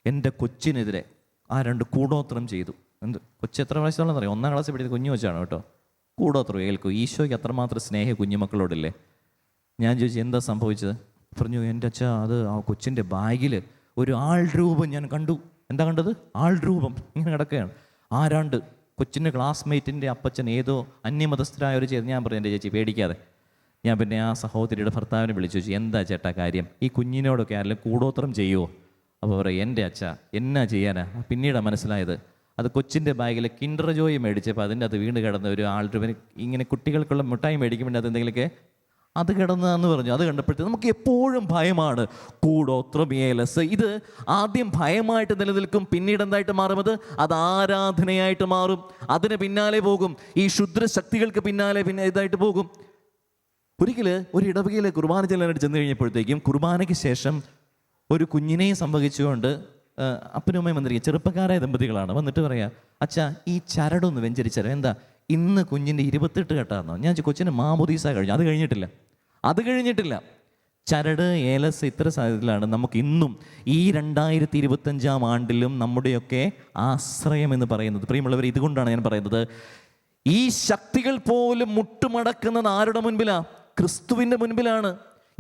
എൻ്റെ കൊച്ചിനെതിരെ ആ 2 കൂടോത്രം ചെയ്തു. കൊച്ചു എത്ര വയസ്സുള്ളതെന്ന് അറിയാം? 1-ാം ക്ലാസ്സിൽ പഠിക്കുന്ന കുഞ്ഞു വെച്ചാണ് കേട്ടോ. കൂടോത്രം കേൾക്കൂ. ഈശോയ്ക്ക് അത്രമാത്രം സ്നേഹ കുഞ്ഞുമക്കളോടില്ലേ. ഞാൻ ചോദിച്ചു, എന്താ സംഭവിച്ചത്? പറഞ്ഞു, എൻ്റെ അച്ഛാ, അത് ആ കൊച്ചിൻ്റെ ബാഗിൽ ഒരു ആൾ രൂപം ഞാൻ കണ്ടു. എന്താ കണ്ടത്? ആൾ രൂപം ഇങ്ങനെ കിടക്കുകയാണ്. ആരാണ്ട് കൊച്ചിൻ്റെ ക്ലാസ്മേറ്റിൻ്റെ അപ്പച്ചൻ ഏതോ അന്യമതസ്ഥരായ ഒരു ചെയ്ത്. ഞാൻ പറഞ്ഞു, എൻ്റെ ചേച്ചി പേടിക്കാതെ. ഞാൻ പിന്നെ ആ സഹോദരിയുടെ ഭർത്താവിനെ വിളിച്ചു ചോദിച്ചു, എന്താ ചേട്ടാ കാര്യം? ഈ കുഞ്ഞിനോടൊക്കെ ആരെങ്കിലും കൂടോത്രം ചെയ്യുമോ? അപ്പോൾ പറയും, എൻ്റെ അച്ഛാ എന്നാ ചെയ്യാനാ? പിന്നീടാണ് മനസ്സിലായത്, അത് കൊച്ചിൻ്റെ ബാഗിൽ കിൻഡർ ജോയ് മേടിച്ചപ്പോൾ അതിൻ്റെ അത് വീണ് കിടന്ന ഒരു ആൾരൂപന്, ഇങ്ങനെ കുട്ടികൾക്കുള്ള മിഠായി മേടിക്കുമ്പോൾ അത് എന്തെങ്കിലുമൊക്കെ അത് കിടന്നതെന്ന് പറഞ്ഞു. അത് കണ്ടപ്പോഴത്തേക്ക് നമുക്ക് എപ്പോഴും ഭയമാണ്. കൂടോത്രം, ഏലസ്, ഇത് ആദ്യം ഭയമായിട്ട് നിലനിൽക്കും, പിന്നീട് എന്തായിട്ട് മാറും? അത് ആരാധനയായിട്ട് മാറും. അതിന് പിന്നാലെ പോകും, ഈ ക്ഷുദ്രശക്തികൾക്ക് പിന്നാലെ ഇതായിട്ട് പോകും. ഒരിക്കൽ ഒരു ഇടവകയിലെ കുർബാന ചെല്ലാനായിട്ട് ചെന്ന് കഴിഞ്ഞപ്പോഴത്തേക്കും കുർബാനയ്ക്ക് ശേഷം ഒരു കുഞ്ഞിനെ സംഭവിച്ചുകൊണ്ട് അപ്പനും അമ്മയും വന്നിരിക്കുക, ചെറുപ്പക്കാരായ ദമ്പതികളാണ്. വന്നിട്ട് പറയാം, അച്ഛാ, ഈ ചരടൊന്ന് വെഞ്ചരിച്ചാലോ? എന്താ ഇന്ന് കുഞ്ഞിൻ്റെ 28 കെട്ടാന്നോ? ഞാൻ കൊച്ചിന് മാമോദീസ കഴിഞ്ഞു. അത് കഴിഞ്ഞിട്ടില്ല. ചരട്, ഏലസ്, ഇത്തരം സാധ്യതയിലാണ് നമുക്ക് ഇന്നും ഈ 2025 ആണ്ടിലും നമ്മുടെയൊക്കെ ആശ്രയം എന്ന് പറയുന്നത്. പ്രിയമുള്ളവർ, ഇതുകൊണ്ടാണ് ഞാൻ പറയുന്നത്, ഈ ശക്തികൾ പോലും മുട്ടുമടക്കുന്നത് ആരുടെ മുൻപിലാ? ക്രിസ്തുവിൻ്റെ മുൻപിലാണ്.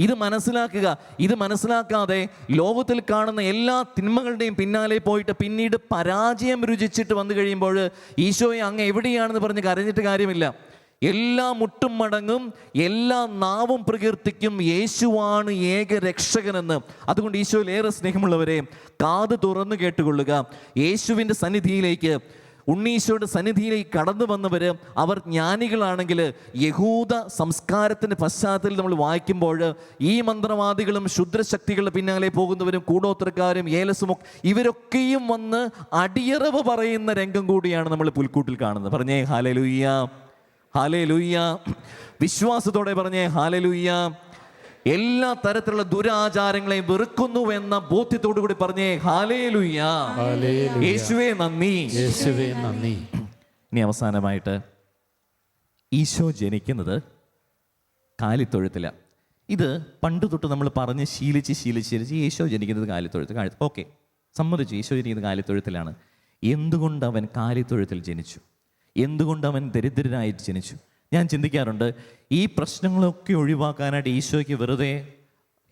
ഇത് മനസ്സിലാക്കുക. ഇത് മനസ്സിലാക്കാതെ ലോകത്തിൽ കാണുന്ന എല്ലാ തിന്മകളുടെയും പിന്നാലെ പോയിട്ട് പിന്നീട് പരാജയം രുചിച്ചിട്ട് വന്നു കഴിയുമ്പോൾ ഈശോയെ അങ്ങ് എവിടെയാണെന്ന് പറഞ്ഞ് കരഞ്ഞിട്ട് കാര്യമില്ല. എല്ലാ മുട്ടും മടങ്ങും, എല്ലാ നാവും പ്രകീർത്തിക്കും യേശുവാണ് ഏക രക്ഷകനെന്ന്. അതുകൊണ്ട് ഈശോയിൽ ഏറെ സ്നേഹമുള്ളവരെ, കാത് തുറന്നു കേട്ടുകൊള്ളുക. യേശുവിൻ്റെ സന്നിധിയിലേക്ക്, ഉണ്ണീശോയുടെ സന്നിധിയിലേക്ക് കടന്നു വന്നവർ, അവർ ജ്ഞാനികളാണെങ്കിൽ, യഹൂദ സംസ്കാരത്തിൻ്റെ പശ്ചാത്തലത്തിൽ നമ്മൾ വായിക്കുമ്പോൾ ഈ മന്ത്രവാദികളും ക്ഷുദ്രശക്തികളുടെ പിന്നാലെ പോകുന്നവരും കൂടോത്രക്കാരും ഏലസുമൊക്കെ ഇവരൊക്കെയും വന്ന് അടിയറവ് പറയുന്ന രംഗം കൂടിയാണ് നമ്മൾ പുൽക്കൂട്ടിൽ കാണുന്നത്. പറഞ്ഞേ ഹല്ലേലൂയ, ഹല്ലേലൂയ. വിശ്വാസത്തോടെ പറഞ്ഞേ ഹല്ലേലൂയ. എല്ലാ തരത്തിലുള്ള ദുരാചാരങ്ങളെയും വെറുക്കുന്നു എന്ന ബോധ്യത്തോടു കൂടി പറഞ്ഞേ ഹല്ലേലൂയ, യേശുവേ നന്ദി, യേശുവേ നന്ദി. ഇനി അവസാനമായിട്ട്, ഈശോ ജനിക്കുന്നത് കാലിത്തൊഴുത്തിലാണ്. ഇത് പണ്ട് തൊട്ട് നമ്മൾ പറഞ്ഞ് ശീലിച്ച് ഈശോ ജനിക്കുന്നത് കാലിത്തൊഴുത്ത്. ഓക്കെ, സമ്മതിച്ചു, ഈശോ ജനിക്കുന്നത് കാലിത്തൊഴുത്തിലാണ്. എന്തുകൊണ്ട് അവൻ കാലിത്തൊഴുത്തിൽ ജനിച്ചു? എന്തുകൊണ്ട് അവൻ ദരിദ്രനായിട്ട് ജനിച്ചു? ഞാൻ ചിന്തിക്കാറുണ്ട്, ഈ പ്രശ്നങ്ങളൊക്കെ ഒഴിവാക്കാനായിട്ട് ഈശോയ്ക്ക് വെറുതെ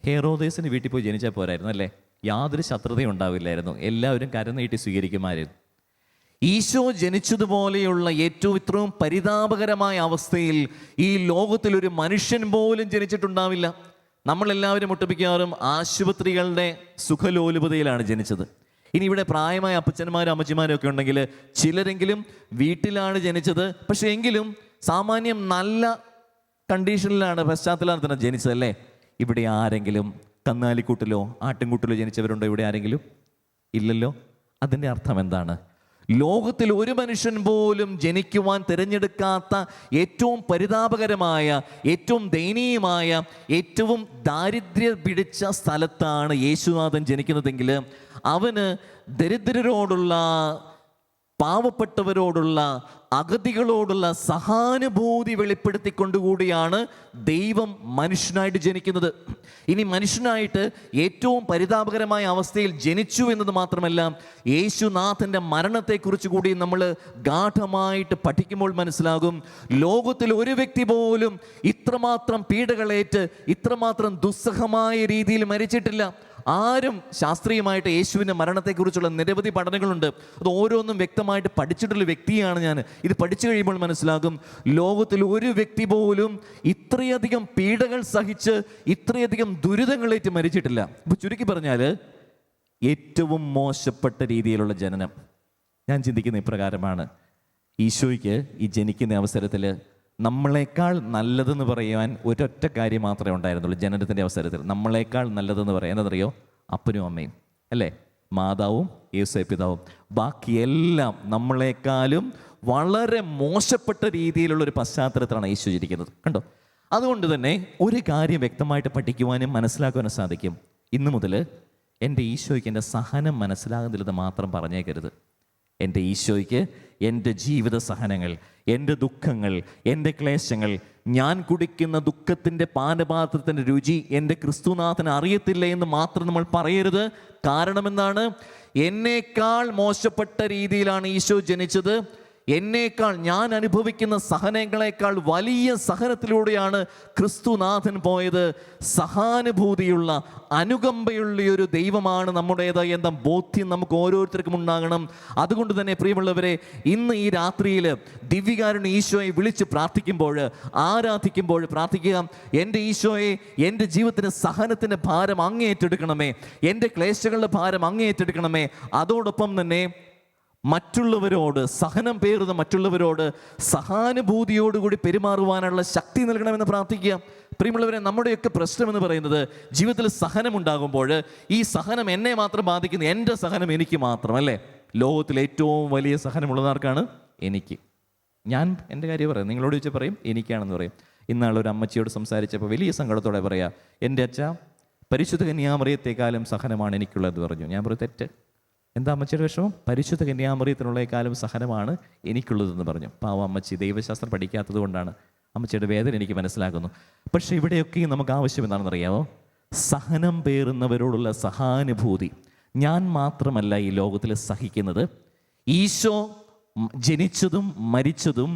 ഹെറോദേസിന് വീട്ടിൽ പോയി ജനിച്ചാൽ പോരായിരുന്നു അല്ലേ? യാതൊരു ശത്രുതയും ഉണ്ടാവില്ലായിരുന്നു, എല്ലാവരും കരനീട്ടി സ്വീകരിക്കുമായിരുന്നു. ഈശോ ജനിച്ചതുപോലെയുള്ള ഇത്രയും പരിതാപകരമായ അവസ്ഥയിൽ ഈ ലോകത്തിലൊരു മനുഷ്യൻ പോലും ജനിച്ചിട്ടുണ്ടാവില്ല. നമ്മളെല്ലാവരും ഒട്ടുമിക്കവാറും ആശുപത്രികളുടെ സുഖലോലുപതയിലാണ് ജനിച്ചത്. ഇനി ഇവിടെ പ്രായമായ അപ്പച്ചന്മാരും അമ്മച്ചിമാരും ഒക്കെ ഉണ്ടെങ്കിൽ ചിലരെങ്കിലും വീട്ടിലാണ് ജനിച്ചത്, പക്ഷെ എങ്കിലും സാമാന്യം നല്ല കണ്ടീഷനിലാണ്, പശ്ചാത്തലത്തിലാണ് ജനിച്ചതല്ലേ? ഇവിടെ ആരെങ്കിലും കന്നാലിക്കൂട്ടിലോ ആട്ടിൻകൂട്ടിലോ ജനിച്ചവരുണ്ടോ? ഇവിടെ ആരെങ്കിലും ഇല്ലല്ലോ. അതിൻ്റെ അർത്ഥം എന്താണ്? ലോകത്തിൽ ഒരു മനുഷ്യൻ പോലും ജനിക്കുവാൻ തിരഞ്ഞെടുക്കാത്ത ഏറ്റവും പരിതാപകരമായ, ഏറ്റവും ദയനീയമായ, ഏറ്റവും ദാരിദ്ര്യം പിടിച്ച സ്ഥലത്താണ് യേശുനാഥൻ ജനിക്കുന്നതെങ്കിൽ അവന് ദരിദ്രരോടുള്ള, പാവപ്പെട്ടവരോടുള്ള, അഗതികളോടുള്ള സഹാനുഭൂതി വെളിപ്പെടുത്തിക്കൊണ്ടുകൂടിയാണ് ദൈവം മനുഷ്യനായിട്ട് ജനിക്കുന്നത്. ഇനി മനുഷ്യനായിട്ട് ഏറ്റവും പരിതാപകരമായ അവസ്ഥയിൽ ജനിച്ചു എന്നത് മാത്രമല്ല, യേശുനാഥൻ്റെ മരണത്തെക്കുറിച്ച് കൂടി നമ്മൾ ഗാഠമായിട്ട് പഠിക്കുമ്പോൾ മനസ്സിലാകും, ലോകത്തിൽ ഒരു വ്യക്തി പോലും ഇത്രമാത്രം പീഡകളേറ്റ് ഇത്രമാത്രം ദുസ്സഹമായ രീതിയിൽ മരിച്ചിട്ടില്ല. ആരും ശാസ്ത്രീയമായിട്ട് യേശുവിൻ്റെ മരണത്തെക്കുറിച്ചുള്ള നിരവധി പഠനങ്ങളുണ്ട്. അത് ഓരോന്നും വ്യക്തമായിട്ട് പഠിച്ചിട്ടുള്ള വ്യക്തിയാണ് ഞാൻ. ഇത് പഠിച്ചു കഴിയുമ്പോൾ മനസ്സിലാകും, ലോകത്തിൽ ഒരു വ്യക്തി പോലും ഇത്രയധികം പീഡകൾ സഹിച്ച് ഇത്രയധികം ദുരിതങ്ങളേറ്റ് മരിച്ചിട്ടില്ല. അപ്പോൾ ചുരുക്കി പറഞ്ഞാൽ ഏറ്റവും മോശപ്പെട്ട രീതിയിലുള്ള ജനനം. ഞാൻ ചിന്തിക്കുന്ന ഇപ്രകാരമാണ്, ഈശോയ്ക്ക് ഈ ജനിക്കുന്ന അവസരത്തിൽ നമ്മളെക്കാൾ നല്ലതെന്ന് പറയുവാൻ ഒരൊറ്റ കാര്യം മാത്രമേ ഉണ്ടായിരുന്നുള്ളൂ. ജനനത്തിൻ്റെ അവസരത്തിൽ നമ്മളെക്കാൾ നല്ലതെന്ന് പറയാൻ എന്നറിയോ? അപ്പനും അമ്മയും അല്ലേ? മാതാവും യേശുവേ പിതാവും. ബാക്കിയെല്ലാം നമ്മളെക്കാളും വളരെ മോശപ്പെട്ട രീതിയിലുള്ള ഒരു പശ്ചാത്തലത്തിലാണ് യേശു ഇരിക്കുന്നത്. കണ്ടോ? അതുകൊണ്ട് തന്നെ ഒരു കാര്യം വ്യക്തമായിട്ട് പഠിക്കുവാനും മനസ്സിലാക്കുവാനും സാധിക്കും. ഇന്നു മുതൽ എൻ്റെ ഈശോയ്ക്ക് എൻ്റെ സഹനം മനസ്സിലാകുന്നില്ലെന്ന് മാത്രം പറഞ്ഞേക്കരുത്. എൻ്റെ ഈശോയ്ക്ക് എൻ്റെ ജീവിത സഹനങ്ങൾ, എൻ്റെ ദുഃഖങ്ങൾ, എൻ്റെ ക്ലേശങ്ങൾ, ഞാൻ കുടിക്കുന്ന ദുഃഖത്തിൻ്റെ പാനപാത്രത്തിൻ്റെ രുചി എൻ്റെ ക്രിസ്തുനാഥന് അറിയത്തില്ല എന്ന് മാത്രം നമ്മൾ പറയരുത്. കാരണം എന്താണ്? എന്നേക്കാൾ മോശപ്പെട്ട രീതിയിലാണ് ഈശോ ജനിച്ചത്. എന്നേക്കാൾ, ഞാൻ അനുഭവിക്കുന്ന സഹനങ്ങളെക്കാൾ വലിയ സഹനത്തിലൂടെയാണ് ക്രിസ്തുനാഥൻ പോയത്. സഹാനുഭൂതിയുള്ള, അനുകമ്പയുള്ള ഒരു ദൈവമാണ് നമ്മുടേത് എന്ന ബോധ്യം നമുക്ക് ഓരോരുത്തർക്കും ഉണ്ടാകണം. അതുകൊണ്ട് തന്നെ പ്രിയമുള്ളവരെ, ഇന്ന് ഈ രാത്രിയിൽ ദിവ്യകാരുണ്യ ഈശോയെ വിളിച്ച് പ്രാർത്ഥിക്കുമ്പോൾ, ആരാധിക്കുമ്പോൾ പ്രാർത്ഥിക്കുക, എൻ്റെ ഈശോയെ, എൻ്റെ ജീവിതത്തിന് സഹനത്തിൻ്റെ ഭാരം അങ്ങേ ഏറ്റെടുക്കണമേ, എൻ്റെ ക്ലേശങ്ങളുടെ ഭാരം അങ്ങേ ഏറ്റെടുക്കണമേ. അതോടൊപ്പം തന്നെ മറ്റുള്ളവരോട്, സഹനം പേറുന്ന മറ്റുള്ളവരോട് സഹാനുഭൂതിയോടുകൂടി പെരുമാറുവാനുള്ള ശക്തി നൽകണമെന്ന് പ്രാർത്ഥിക്കുക. പ്രിയമുള്ളവരെ, നമ്മുടെയൊക്കെ പ്രശ്നം എന്ന് പറയുന്നത്, ജീവിതത്തിൽ സഹനമുണ്ടാകുമ്പോൾ ഈ സഹനം എന്നെ മാത്രം ബാധിക്കുന്നു, എൻ്റെ സഹനം എനിക്ക് മാത്രം അല്ലേ? ലോകത്തിൽ ഏറ്റവും വലിയ സഹനമുള്ളതാർക്കാണ്? എനിക്ക്. ഞാൻ എൻ്റെ കാര്യം പറയാം, നിങ്ങളോട് ചോദിച്ചാൽ പറയും എനിക്കാണെന്ന് പറയും. ഇന്നാളൊരു അമ്മച്ചിയോട് സംസാരിച്ചപ്പോൾ വലിയ സങ്കടത്തോടെ പറയാ, എൻ്റെ അച്ഛ, പരിശുദ്ധ കന്യാമറിയത്തെക്കാളും സഹനമാണ് എനിക്കുള്ളത് പറഞ്ഞു. ഞാൻ പറയും തെറ്റ്. എന്താ അമ്മച്ചിയുടെ വിഷമം? പരിശുദ്ധ കന്യാമറിയത്തിനുള്ളേക്കാളും സഹനമാണ് എനിക്കുള്ളതെന്ന് പറഞ്ഞു. പാവം അമ്മച്ചി ദൈവശാസ്ത്രം പഠിക്കാത്തത് കൊണ്ടാണ്. അമ്മച്ചിയുടെ വേദന എനിക്ക് മനസ്സിലാക്കുന്നു. പക്ഷേ ഇവിടെയൊക്കെയും നമുക്ക് ആവശ്യം എന്താണെന്ന് അറിയാമോ? സഹനം പേറുന്നവരോടുള്ള സഹാനുഭൂതി. ഞാൻ മാത്രമല്ല ഈ ലോകത്തിൽ സഹിക്കുന്നത്, ഈശോ ജനിച്ചതും മരിച്ചതും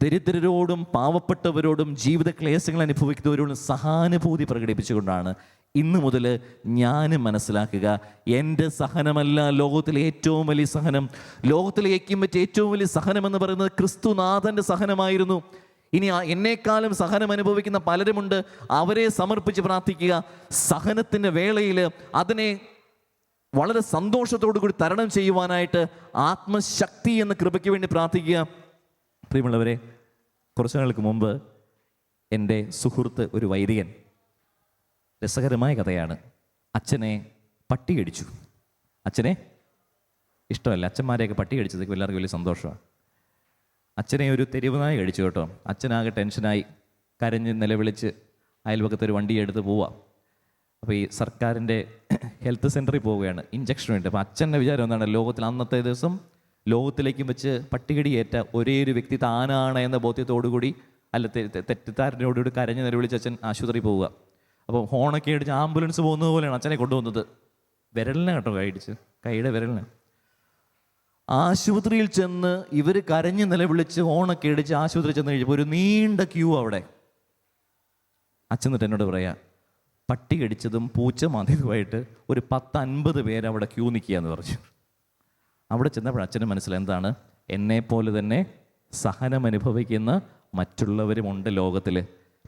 ദരിദ്രരോടും പാവപ്പെട്ടവരോടും ജീവിത ക്ലേശങ്ങൾ അനുഭവിക്കുന്നവരോടും സഹാനുഭൂതി പ്രകടിപ്പിച്ചുകൊണ്ടാണ് ഇന്ന് മുതൽ ഞാൻ മനസ്സിലാക്കുക, എൻ്റെ സഹനമല്ല ലോകത്തിലെ ഏറ്റവും വലിയ സഹനം. ലോകത്തിലേക്കും പറ്റിയ ഏറ്റവും വലിയ സഹനം എന്ന് പറയുന്നത് ക്രിസ്തുനാഥൻ്റെ സഹനമായിരുന്നു. ഇനി എന്നെക്കാളും സഹനം അനുഭവിക്കുന്ന പലരുമുണ്ട്. അവരെ സമർപ്പിച്ച് പ്രാർത്ഥിക്കുക. സഹനത്തിൻ്റെ വേളയിൽ അതിനെ വളരെ സന്തോഷത്തോടു കൂടി തരണം ചെയ്യുവാനായിട്ട് ആത്മശക്തി എന്ന കൃപയ്ക്ക് വേണ്ടി പ്രാർത്ഥിക്കുക. പ്രിയമുള്ളവരെ, കുറച്ചു നാൾക്ക് മുമ്പ് എൻ്റെ സുഹൃത്ത്, ഒരു വൈദികൻ, രസകരമായ കഥയാണ്. അച്ഛനെ പട്ടി കടിച്ചു. അച്ഛനെ ഇഷ്ടമല്ല, അച്ഛന്മാരെയൊക്കെ പട്ടി കടിച്ചതൊക്കെ എല്ലാവർക്കും വലിയ സന്തോഷമാണ്. അച്ഛനെ ഒരു തെരുവ് നായ കടിച്ചു കേട്ടോ. അച്ഛനാകെ ടെൻഷനായി, കരഞ്ഞ് നിലവിളിച്ച് അയൽവക്കത്തൊരു വണ്ടി എടുത്ത് പോവാം. അപ്പോൾ ഈ സർക്കാരിൻ്റെ ഹെൽത്ത് സെൻ്ററിൽ പോവുകയാണ് ഇഞ്ചക്ഷൻ വേണ്ടി. അപ്പോൾ അച്ഛൻ്റെ വിചാരം എന്താണ്, ലോകത്തിൽ അന്നത്തെ ദിവസം ലോകത്തിലേക്കും വെച്ച് പട്ടികടിയേറ്റ ഒരേ ഒരു വ്യക്തി താനാണ് എന്ന ബോധ്യത്തോടുകൂടി, അല്ല തെറ്റിദ്ധാരണയോടുകൂടി കരഞ്ഞ് നിലവിളിച്ച് അച്ഛൻ ആശുപത്രിയിൽ പോവുക. അപ്പോൾ ഹോണൊക്കെ അടിച്ച് ആംബുലൻസ് പോകുന്നത് പോലെയാണ് അച്ഛനെ കൊണ്ടുപോകുന്നത്. വിരലിനെ കേട്ടോ കൈയിടിച്ച്, കൈയുടെ വിരലിന്. ആശുപത്രിയിൽ ചെന്ന് ഇവർ കരഞ്ഞ് നിലവിളിച്ച് ഹോണൊക്കെ അടിച്ച് ആശുപത്രി ചെന്ന് കഴിയുമ്പോൾ ഒരു നീണ്ട ക്യൂ അവിടെ. അച്ഛൻ എന്നിട്ട് എന്നോട് പറയാം, പട്ടി കടിച്ചതും പൂച്ച മാന്തിയതുമായിട്ട് ഒരു 10-50 പേര് അവിടെ ക്യൂ നിൽക്കുക എന്ന് പറഞ്ഞു. അവിടെ ചെന്നപ്പോൾ അച്ഛന് മനസ്സിലായി, എന്താണ്, എന്നെപ്പോലെ തന്നെ സഹനം അനുഭവിക്കുന്ന മറ്റുള്ളവരുമുണ്ട് ലോകത്തിൽ.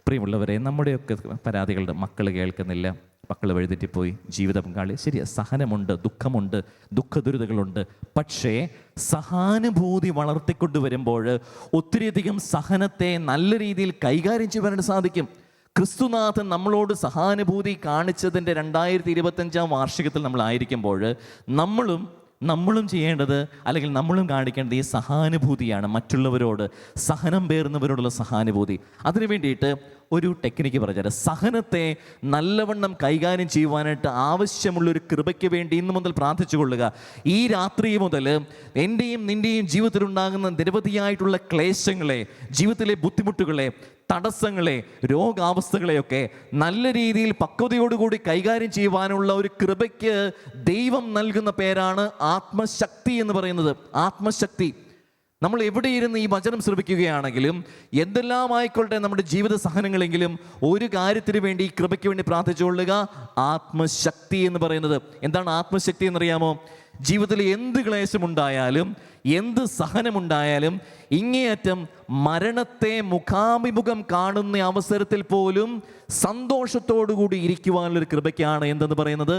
പ്രിയമുള്ളവരെ, നമ്മുടെയൊക്കെ പരാതികളുടെ മക്കൾ കേൾക്കുന്നില്ല, മക്കൾ വഴിതെറ്റിപ്പോയി, ജീവിത പങ്കാളി, ശരിയാ, സഹനമുണ്ട്, ദുഃഖമുണ്ട്, ദുഃഖദുരിതങ്ങളുണ്ട്. പക്ഷേ സഹാനുഭൂതി വളർത്തിക്കൊണ്ടുവരുമ്പോൾ ഒത്തിരിയധികം സഹനത്തെ നല്ല രീതിയിൽ കൈകാര്യം ചെയ്യാനായിട്ട് സാധിക്കും. ക്രിസ്തുനാഥൻ നമ്മളോട് സഹാനുഭൂതി കാണിച്ചതിൻ്റെ 2025 വാർഷികത്തിൽ നമ്മളായിരിക്കുമ്പോൾ നമ്മളും ചെയ്യേണ്ടത്, അല്ലെങ്കിൽ നമ്മളും കാണിക്കേണ്ടത് ഈ സഹാനുഭൂതിയാണ്. മറ്റുള്ളവരോട്, സഹനം പേറുന്നവരോടുള്ള സഹാനുഭൂതി. അതിനു വേണ്ടിയിട്ട് ഒരു ടെക്നിക്ക് പറഞ്ഞുതരാം. സഹനത്തെ നല്ലവണ്ണം കൈകാര്യം ചെയ്യുവാനായിട്ട് ആവശ്യമുള്ളൊരു കൃപയ്ക്ക് വേണ്ടി ഇന്നു മുതൽ പ്രാർത്ഥിച്ചു കൊള്ളുക. ഈ രാത്രി മുതൽ എൻ്റെയും നിൻ്റെയും ജീവിതത്തിലുണ്ടാകുന്ന നിരവധിയായിട്ടുള്ള ക്ലേശങ്ങളെ, ജീവിതത്തിലെ ബുദ്ധിമുട്ടുകളെ, തടസ്സങ്ങളെ, രോഗാവസ്ഥകളെയൊക്കെ നല്ല രീതിയിൽ പക്വതയോടുകൂടി കൈകാര്യം ചെയ്യുവാനുള്ള ഒരു കൃപയ്ക്ക് ദൈവം നൽകുന്ന പേരാണ് ആത്മശക്തി എന്ന് പറയുന്നത്. ആത്മശക്തി. നമ്മൾ എവിടെ ഇരുന്ന് ഈ വചനം ശ്രമിക്കുകയാണെങ്കിലും, എന്തെല്ലാം ആയിക്കൊള്ളട്ടെ നമ്മുടെ ജീവിത സഹനങ്ങളെങ്കിലും, ഒരു കാര്യത്തിന് വേണ്ടി, ഈ കൃപയ്ക്ക് വേണ്ടി പ്രാർത്ഥിച്ചുകൊള്ളുക. ആത്മശക്തി എന്ന് പറയുന്നത് എന്താണ്? ആത്മശക്തി എന്നറിയാമോ? ജീവിതത്തിൽ എന്ത് ക്ലേശമുണ്ടായാലും, എന്ത് സഹനമുണ്ടായാലും, ഇങ്ങേയറ്റം മരണത്തെ മുഖാഭിമുഖം കാണുന്ന അവസരത്തിൽ പോലും സന്തോഷത്തോടുകൂടി ഇരിക്കുവാനുള്ളൊരു കൃപയ്ക്കാണ് എന്തെന്ന് പറയുന്നത്?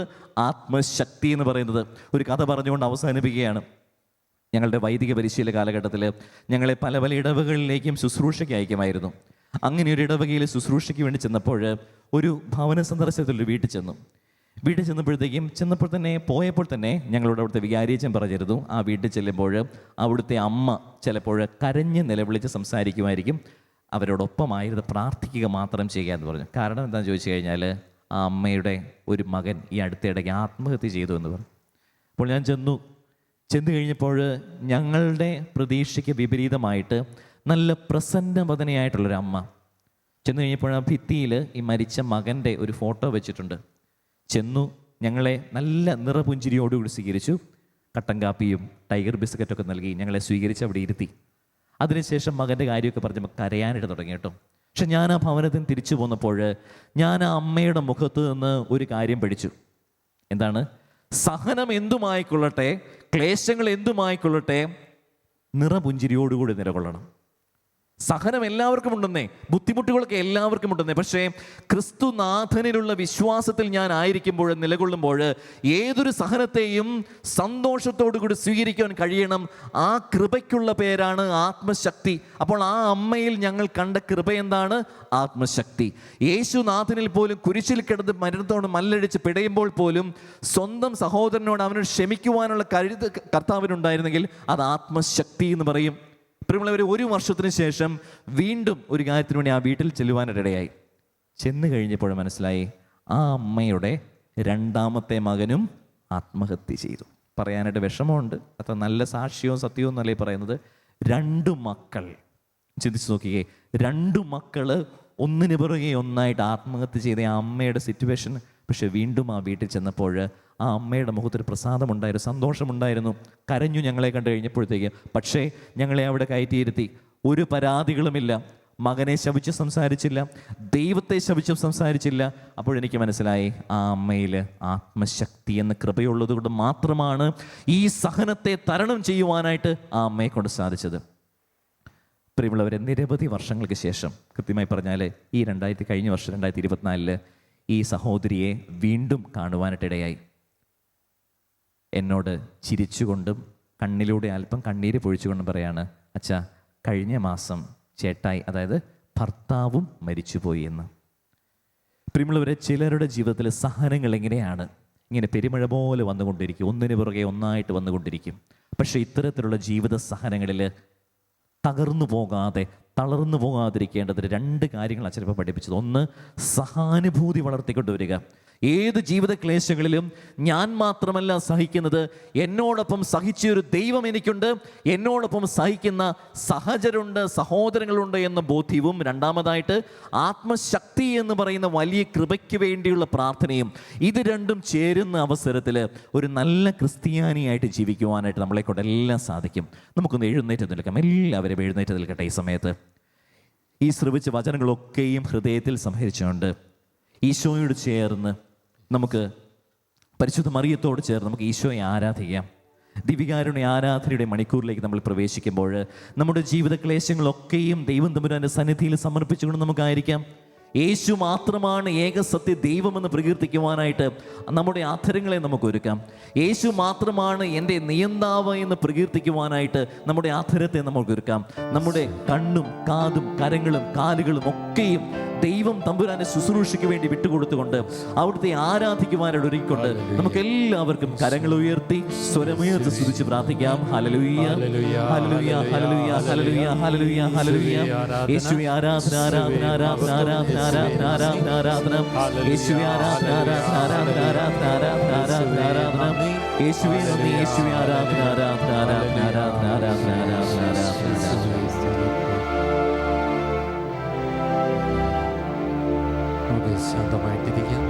ആത്മശക്തി എന്ന് പറയുന്നത്. ഒരു കഥ പറഞ്ഞുകൊണ്ട് അവസാനിപ്പിക്കുകയാണ്. ഞങ്ങളുടെ വൈദിക പരിശീലന കാലഘട്ടത്തിൽ ഞങ്ങളെ പല പല ഇടവകളിലേക്കും ശുശ്രൂഷയ്ക്ക് അയക്കുമായിരുന്നു. അങ്ങനെ ഒരു ഇടവകയിൽ ശുശ്രൂഷയ്ക്ക് വേണ്ടി ചെന്നപ്പോൾ ഒരു ഭവന സന്ദർശനത്തിലൊരു വീട്ടിൽ ചെന്നപ്പോൾ തന്നെ പോയപ്പോൾ തന്നെ ഞങ്ങളോട് അവിടുത്തെ വികാരിയച്ഛൻ പറഞ്ഞിരുന്നു, ആ വീട്ടിൽ ചെല്ലുമ്പോൾ അവിടുത്തെ അമ്മ ചിലപ്പോൾ കരഞ്ഞ് നിലവിളിച്ച് സംസാരിക്കുമായിരിക്കും, അവരോടൊപ്പമായിരുന്നു പ്രാർത്ഥിക്കുക മാത്രം ചെയ്യുക എന്ന് പറഞ്ഞു. കാരണം എന്താണെന്ന് ചോദിച്ചു കഴിഞ്ഞാൽ, ആ അമ്മയുടെ ഒരു മകൻ ഈ അടുത്തിടയ്ക്ക് ആത്മഹത്യ ചെയ്തു എന്ന് പറഞ്ഞു. അപ്പോൾ ഞാൻ ചെന്ന് കഴിഞ്ഞപ്പോൾ ഞങ്ങളുടെ പ്രതീക്ഷയ്ക്ക് വിപരീതമായിട്ട് നല്ല പ്രസന്നവദനയായിട്ടുള്ളൊരമ്മ. ചെന്ന് കഴിഞ്ഞപ്പോൾ ആ ഭിത്തിയിൽ ഈ മരിച്ച മകൻ്റെ ഒരു ഫോട്ടോ വെച്ചിട്ടുണ്ട്. ഞങ്ങളെ നല്ല നിറപുഞ്ചിരിയോടുകൂടി സ്വീകരിച്ചു. കട്ടൻ കാപ്പിയും ടൈഗർ ബിസ്ക്കറ്റൊക്കെ നൽകി ഞങ്ങളെ സ്വീകരിച്ച് അവിടെ ഇരുത്തി. അതിനുശേഷം മകൻ്റെ കാര്യമൊക്കെ പറഞ്ഞപ്പോൾ കരയാനായിട്ട് തുടങ്ങി കേട്ടോ. പക്ഷെ ഞാൻ ആ ഭവനത്തിന് തിരിച്ചു പോന്നപ്പോൾ ഞാൻ ആ അമ്മയുടെ മുഖത്ത് നിന്ന് ഒരു കാര്യം പഠിച്ചു. എന്താണ്? സഹനം എന്തുമായിക്കൊള്ളട്ടെ, ക്ലേശങ്ങൾ എന്തുമായിക്കൊള്ളട്ടെ, നിറപുഞ്ചിരിയോടുകൂടി നിലകൊള്ളണം. സഹനം എല്ലാവർക്കും ഉണ്ടെന്നേ, ബുദ്ധിമുട്ടുകളൊക്കെ എല്ലാവർക്കും ഉണ്ടെന്നേ. പക്ഷേ ക്രിസ്തുനാഥനിലുള്ള വിശ്വാസത്തിൽ ഞാൻ ആയിരിക്കുമ്പോൾ, നിലകൊള്ളുമ്പോൾ, ഏതൊരു സഹനത്തെയും സന്തോഷത്തോടു കൂടി സ്വീകരിക്കാൻ കഴിയണം. ആ കൃപയ്ക്കുള്ള പേരാണ് ആത്മശക്തി. അപ്പോൾ ആ അമ്മയിൽ ഞങ്ങൾ കണ്ട കൃപ എന്താണ്? ആത്മശക്തി. യേശുനാഥനിൽ പോലും കുരിശിൽ കിടന്ന് മരണത്തോട് മല്ലടിച്ച് പിടയുമ്പോൾ പോലും സ്വന്തം സഹോദരനോട് അവനോട് ക്ഷമിക്കുവാനുള്ള കരുത്ത് കർത്താവിനുണ്ടായിരുന്നെങ്കിൽ അത് ആത്മശക്തി എന്ന് പറയും. പ്രിയമുള്ളവർ, 1 വർഷത്തിന് ശേഷം വീണ്ടും ഒരു കാര്യത്തിന് വേണ്ടി ആ വീട്ടിൽ ചെല്ലുവാനിടയായി. ചെന്ന് കഴിഞ്ഞപ്പോൾ മനസ്സിലായി, ആ അമ്മയുടെ 2ാമത്തെ മകനും ആത്മഹത്യ ചെയ്തു. പറയാനായിട്ട് വിഷമമുണ്ട്, അത്ര നല്ല സാക്ഷ്യവും സത്യവും എന്നല്ലേ പറയുന്നത്. 2 മക്കൾ, ചിന്തിച്ച് നോക്കിയേ, 2 മക്കൾ ഒന്നിനു പുറകെ ഒന്നായിട്ട് ആത്മഹത്യ ചെയ്ത ആ അമ്മയുടെ സിറ്റുവേഷൻ പക്ഷെ വീണ്ടും ആ വീട്ടിൽ ചെന്നപ്പോൾ ആ അമ്മയുടെ മുഖത്തൊരു പ്രസാദമുണ്ടായിരുന്നു, സന്തോഷമുണ്ടായിരുന്നു. കരഞ്ഞു ഞങ്ങളെ കണ്ടു കഴിഞ്ഞപ്പോഴത്തേക്ക്. പക്ഷേ ഞങ്ങളെ അവിടെ കയറ്റിയിരുത്തി. ഒരു പരാതികളുമില്ല. മകനെ ശപിച്ച് സംസാരിച്ചില്ല, ദൈവത്തെ ശപിച്ചും സംസാരിച്ചില്ല. അപ്പോഴെനിക്ക് മനസ്സിലായി, ആ അമ്മയിൽ ആത്മശക്തി എന്ന കൃപയുള്ളത് കൊണ്ട് മാത്രമാണ് ഈ സഹനത്തെ തരണം ചെയ്യുവാനായിട്ട് ആ അമ്മയെ കൊണ്ട് സാധിച്ചത്. പ്രിയമുള്ളവരെ, നിരവധി വർഷങ്ങൾക്ക് ശേഷം, കൃത്യമായി പറഞ്ഞാൽ ഈ കഴിഞ്ഞ വർഷം 2024 ഈ സഹോദരിയെ വീണ്ടും കാണുവാനായിട്ടിടയായി. എന്നോട് ചിരിച്ചുകൊണ്ടും കണ്ണിലൂടെ അല്പം കണ്ണീര് പൊഴിച്ചുകൊണ്ടും പറയാണ്, അച്ഛാ, കഴിഞ്ഞ മാസം ചേട്ടായി, അതായത് ഭർത്താവും മരിച്ചുപോയി എന്ന്. പ്രിയമുള്ളവരെ, ചിലരുടെ ജീവിതത്തിൽ സഹനങ്ങൾ എങ്ങനെയാണ്? ഇങ്ങനെ പെരുമഴ പോലെ വന്നുകൊണ്ടിരിക്കും, ഒന്നിനു പുറകെ ഒന്നായിട്ട് വന്നുകൊണ്ടിരിക്കും. പക്ഷേ ഇത്തരത്തിലുള്ള ജീവിത സഹനങ്ങളിൽ തകർന്നു പോകാതെ, തളർന്നു പോകാതിരിക്കേണ്ടതിന് 2 കാര്യങ്ങൾ അച്ഛനിപ്പോൾ പഠിപ്പിച്ചത്. ഒന്ന്, സഹാനുഭൂതി വളർത്തിക്കൊണ്ടുവരിക. ഏത് ജീവിത ക്ലേശങ്ങളിലും ഞാൻ മാത്രമല്ല സഹിക്കുന്നത്, എന്നോടൊപ്പം സഹിച്ചൊരു ദൈവം എനിക്കുണ്ട്, എന്നോടൊപ്പം സഹിക്കുന്ന സഹചരുണ്ട്, സഹോദരങ്ങളുണ്ട് എന്ന ബോധ്യവും. രണ്ടാമതായിട്ട്, ആത്മശക്തി എന്ന് പറയുന്ന വലിയ കൃപയ്ക്ക് വേണ്ടിയുള്ള പ്രാർത്ഥനയും. ഇത് രണ്ടും ചേരുന്ന അവസരത്തിൽ ഒരു നല്ല ക്രിസ്ത്യാനിയായിട്ട് ജീവിക്കുവാനായിട്ട് നമ്മളെ കൊണ്ട് എല്ലാം സാധിക്കും. നമുക്കൊന്ന് എഴുന്നേറ്റ് നിൽക്കാം. എല്ലാവരും എഴുന്നേറ്റ് നിൽക്കട്ടെ. ഈ സമയത്ത് ഈ ശ്രവിച്ച വചനങ്ങളൊക്കെയും ഹൃദയത്തിൽ സംഭരിച്ചുകൊണ്ട് ഈശോയോട് ചേർന്ന് നമുക്ക്, പരിശുദ്ധ മറിയത്തോട് ചേർന്ന് നമുക്ക് ഈശോയെ ആരാധിക്കാം. ദിവികാരുണ്യ ആരാധനയുടെ മണിക്കൂറിലേക്ക് നമ്മൾ പ്രവേശിക്കുമ്പോൾ നമ്മുടെ ജീവിത ക്ലേശങ്ങളൊക്കെയും ദൈവം തമ്പുരാന്റെ സന്നിധിയിൽ സമർപ്പിച്ചുകൊണ്ട് നമുക്കായിരിക്കാം. യേശു മാത്രമാണ് ഏകസത്യ ദൈവമെന്ന് പ്രകീർത്തിക്കുവാനായിട്ട് നമ്മുടെ അധരങ്ങളെ നമുക്ക് ഒരുക്കാം. യേശു മാത്രമാണ് എൻ്റെ നിയന്താവ് എന്ന് പ്രകീർത്തിക്കുവാനായിട്ട് നമ്മുടെ അധരത്തെ നമുക്ക് ഒരുക്കാം. നമ്മുടെ കണ്ണും കാതും കരങ്ങളും കാലുകളും ഒക്കെയും ദൈവം തമ്പുരാന്റെ ശുശ്രൂഷയ്ക്ക് വേണ്ടി വിട്ടുകൊടുത്തുകൊണ്ട് അവിടുത്തെ ആരാധിക്കുവാനായിട്ട് ഒരുക്കിക്കൊണ്ട് നമുക്ക് എല്ലാവർക്കും കരങ്ങൾ ഉയർത്തി സ്വരമുയർത്തി സ്തുതിച്ച് പ്രാർത്ഥിക്കാം. Hallelujah, hallelujah, hallelujah, hallelujah, hallelujah, hallelujah. യേശുവേ ആരാധന, ആരാധന, ആരാധന, ആരാധന, ആരാധന, ആരാധന, ആരാധന. യേശുവേ ആരാധന, ആരാധന, ആരാധന, ആരാധന, ആരാധന, ആരാധന, ആരാധന. യേശുവേ നന്ദി, യേശുവേ ആരാധന, ആരാധന, ആരാധന, ആരാധന, ആരാധന, ആരാധന, ആരാധന. ശാന്തമായിട്ടിരിക്കാം.